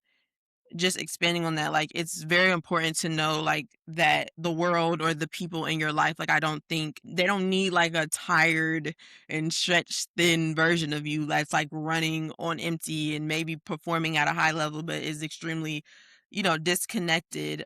just expanding on that, like, it's very important to know, like, that the world or the people in your life, like, I don't think they don't need, like, a tired and stretched thin version of you that's, like, running on empty and maybe performing at a high level, but is extremely, disconnected.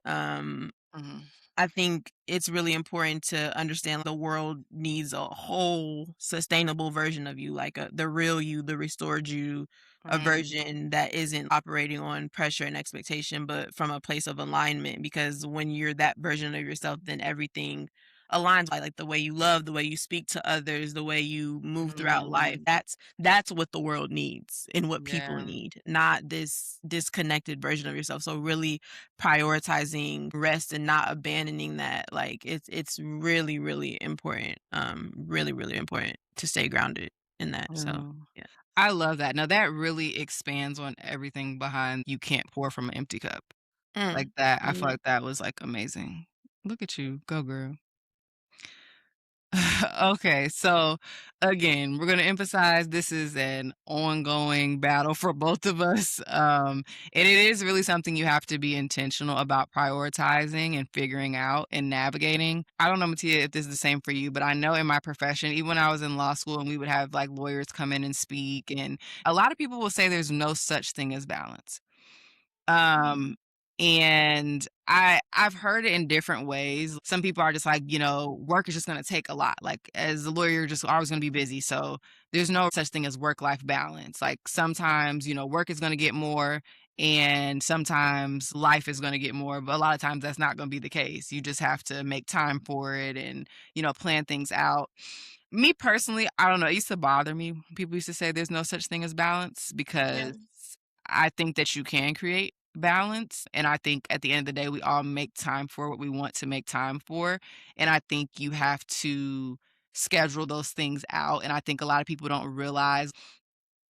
Mhm. I think it's really important to understand the world needs a whole sustainable version of you, like the real you, the restored you, a Mm, version that isn't operating on pressure and expectation, but from a place of alignment. Because when you're that version of yourself, then everything aligns like the way you love, the way you speak to others, the way you move throughout life. mm, That's what the world needs and what people yeah, need, not this disconnected version of yourself. So really prioritizing rest and not abandoning that, like, it's really, really important, really, really important to stay grounded in that, so, mm. yeah. I love that. Now that really expands on everything behind "You can't pour from an empty cup." Like Mm, that, I feel mhm. like that was, like, amazing. Look at you, go girl. Okay, so again, we're going to emphasize this is an ongoing battle for both of us. And it is really something you have to be intentional about prioritizing and figuring out and navigating. I don't know, Mattia, if this is the same for you, but I know in my profession, even when I was in law school and we would have like lawyers come in and speak, and a lot of people will say there's no such thing as balance. Um, and I've heard it in different ways. Some people are just like, work is just gonna take a lot. Like as a lawyer, you're just always gonna be busy. So there's no such thing as work-life balance. Like sometimes, work is gonna get more and sometimes life is gonna get more, but a lot of times that's not gonna be the case. You just have to make time for it and, plan things out. Me personally, I don't know, it used to bother me. People used to say there's no such thing as balance Yeah. because I think that you can create balance, and I think at the end of the day, we all make time for what we want to make time for, and I think you have to schedule those things out, and I think a lot of people don't realize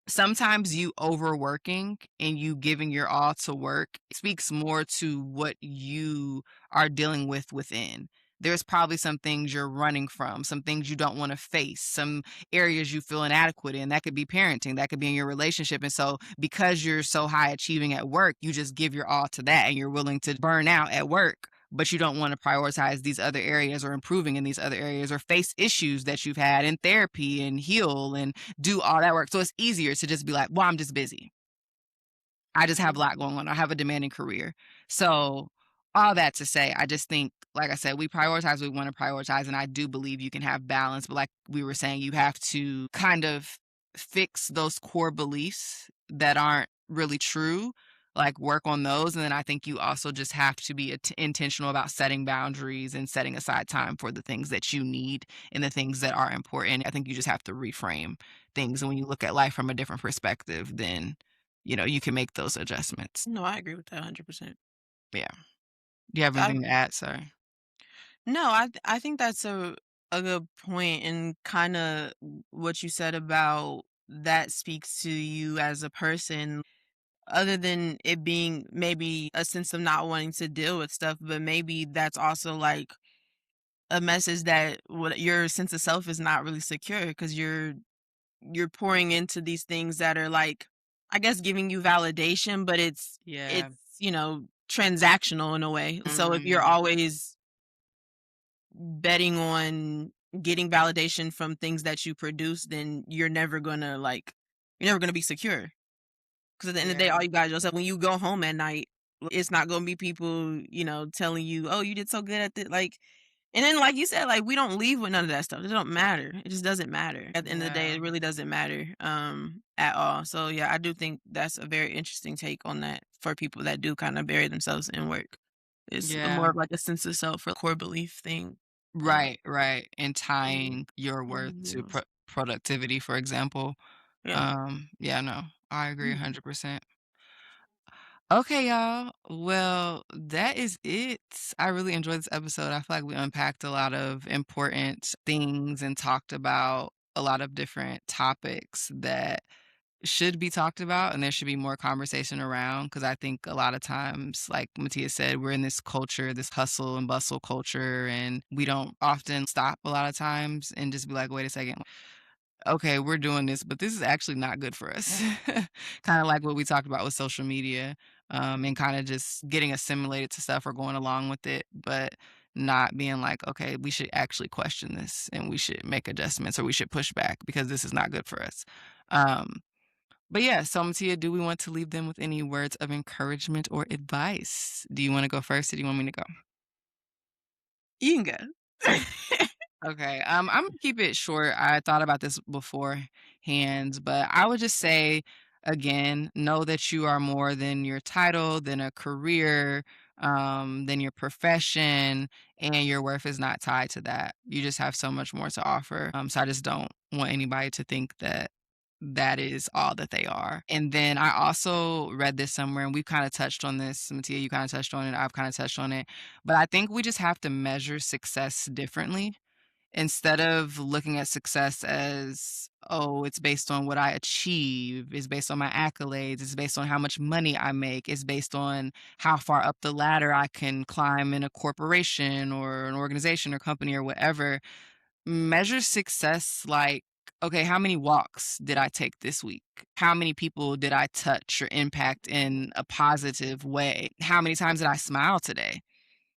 sometimes you overworking and you giving your all to work speaks more to what you are dealing with within. There's probably some things you're running from, some things you don't want to face, some areas you feel inadequate in. That could be parenting, that could be in your relationship. And so, because you're so high achieving at work, you just give your all to that and you're willing to burn out at work, but you don't want to prioritize these other areas or improving in these other areas or face issues that you've had in therapy and heal and do all that work. So it's easier to just be like, well, I'm just busy. I just have a Mhm. lot going on. I have a demanding career. So all that to say, I just think, like I said, we prioritize what we want to prioritize. And I do believe you can have balance. But like we were saying, you have to kind of fix those core beliefs that aren't really true, like work on those. And then I think you also just have to be intentional about setting boundaries and setting aside time for the things that you need and the things that are important. I think you just have to reframe things. And when you look at life from a different perspective, then you can make those adjustments. No, I agree with that 100%. Yeah. Do you have I anything to add? Sorry. No, I think that's a good point, and kinda what you said about that speaks to you as a person, other than it being maybe a sense of not wanting to deal with stuff, but maybe that's also, like, a message that what your sense of self is not really secure because you're pouring into these things that are, like, I guess, giving you validation, but Yeah. it's, transactional in a way. So if you're Mhm. always betting on getting validation from things that you produce, then you're never gonna be secure. 'Cause at the end of the day, Yeah. all you got is yourself. When you go home at night, it's not gonna be people, telling you, "Oh, you did so good at it," like and then, like you said, like, we don't leave with none of that stuff. It don't matter. It just doesn't matter. At the end of the day, Yeah. it really doesn't matter, at all. So, yeah, I do think that's a very interesting take on that for people that do kinda bury themselves in work. It's more Yeah. of like a sense of self or core belief thing. Uh, Right, right, and mhm, tying your worth to mhm, productivity, for example. yeah. Yeah, no, I agree Mhm. 100%. Okay, y'all. Well, that is it. I really enjoyed this episode. I feel like we unpacked a lot of important things and talked about a lot of different topics that should be talked about and there should be more conversation around because I think a lot of times, like Mattia said, we're in this culture, this hustle and bustle culture, and we don't often stop a lot of times and just be like, wait a second, okay, we're doing this, but this is actually not good for us. Kind of like what we talked about with social media, and kind of just getting assimilated to stuff or going along with it, but not being like, okay, we should actually question this and we should make adjustments or we should push back because this is not good for us. Um, but yeah, so Matia, do we want to leave them with any words of encouragement or advice? Do you want to go first or do you want me to go? You can go. Okay, I'm gonna keep it short. I thought about this beforehand, but I would just say again, know that you are more than your title, than a career, than your profession, and your worth is not tied to that. You just have so much more to offer. So I just don't want anybody to think that that is all that they are. And then I also read this somewhere, and we've kind of touched on this. Mattia, you kind of touched on it. I've kind of touched on it. But I think we just have to measure success differently. Instead of looking at success as, "Oh, it's based on what I achieve, it's based on my accolades, it's based on how much money I make, it's based on how far up the ladder I can climb in a corporation or an organization or company or whatever." Measure success like, "Okay, how many walks did I take this week? How many people did I touch or impact in a positive way? How many times did I smile today?"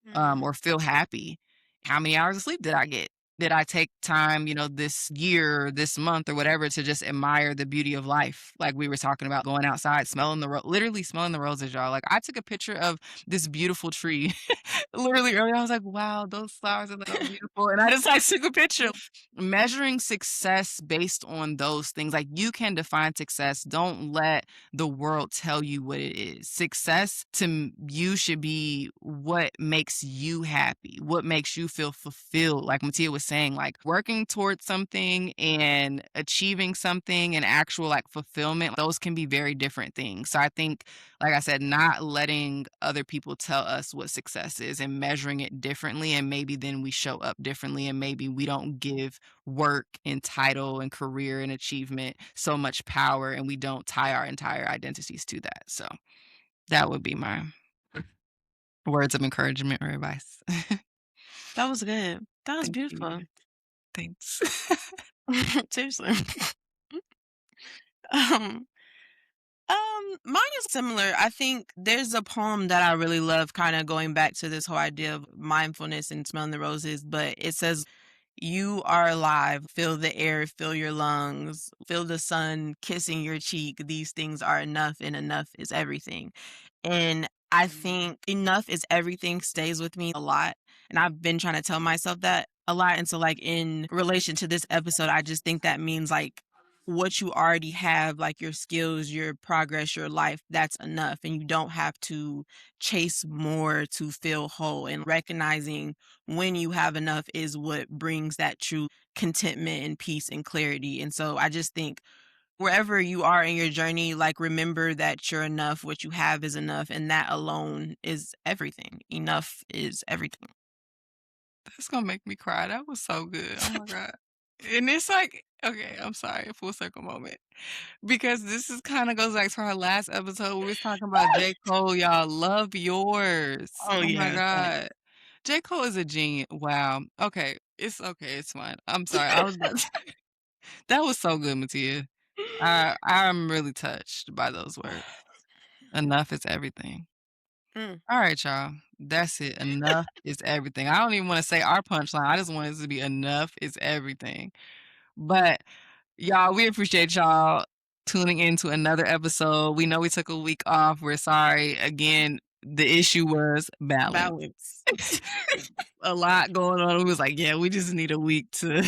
Mhm. Or feel happy. How many hours of sleep did I get? Did I take time, this year, or this month, or whatever, to just admire the beauty of life? Like we were talking about going outside, smelling literally smelling the roses, y'all. Like I took a picture of this beautiful tree literally earlier. I was like, wow, those flowers are so beautiful. And I just like took a picture. Measuring success based on those things. Like you can define success. Don't let the world tell you what it is. Success you should be what makes you happy, what makes you feel fulfilled. Like Mattia was saying, like working towards something and achieving something and actual like fulfillment, those can be very different things. So I think, like I said, not letting other people tell us what success is and measuring it differently. And maybe then we show up differently and maybe we don't give work and title and career and achievement so much power and we don't tie our entire identities to that. So that would be my words of encouragement or advice. That was good. That was Thank you. beautiful. Thanks. Seriously. Um mine is similar. I think there's a poem that I really love, kind of going back to this whole idea of mindfulness and smelling the roses, but it says, "You are alive. Feel the air, feel your lungs, feel the sun kissing your cheek. These things are enough, and enough is everything." And I Mhm. think enough is everything stays with me a lot. And I've been trying to tell myself that a lot. And so, like, in relation to this episode, I just think that means like what you already have, like your skills, your progress, your life, that's enough. And you don't have to chase more to feel whole. And recognizing when you have enough is what brings that true contentment and peace and clarity. And so I just think wherever you are in your journey, like remember that you're enough, what you have is enough, and that alone is everything. Enough is everything. That's gonna make me cry. That was so good. Oh my god. And it's like, okay, I'm sorry, full circle moment. Because this is kinda goes back to our last episode. We was talking about J. Cole, y'all. Love yours. Oh Oh my yeah, god. J. Cole is a genius. Wow. Okay, it's fine. I'm sorry. I was about to that was so good, Mattia. I'm really touched by those words. Enough is everything. Mm. Alright, y'all. That's it. Enough is everything. I don't even wanna say our punchline. I just want it to be enough is everything. But, y'all, we appreciate y'all. tuning in to another episode. We know we took a week off. We're sorry. Again, the issue was balance. Balance. A lot going on. We was like, yeah, we just need a week to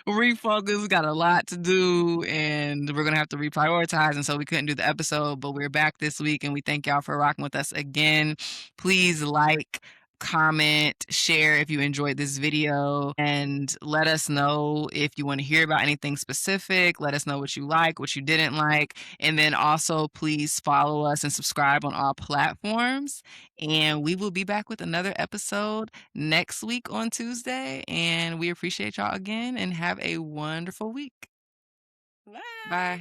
refocus. We got a lot to do and we're gonna have to reprioritize. And so we couldn't do the episode, but we're back this week and we thank y'all for rocking with us again. Please like, comment, share if you enjoyed this video, and let us know if you want to hear about anything specific. Let us know what you like, what you didn't like. And then also please follow us and subscribe on all platforms. And we will be back with another episode next week on Tuesday. And we appreciate y'all again and have a wonderful week. Bye. Bye.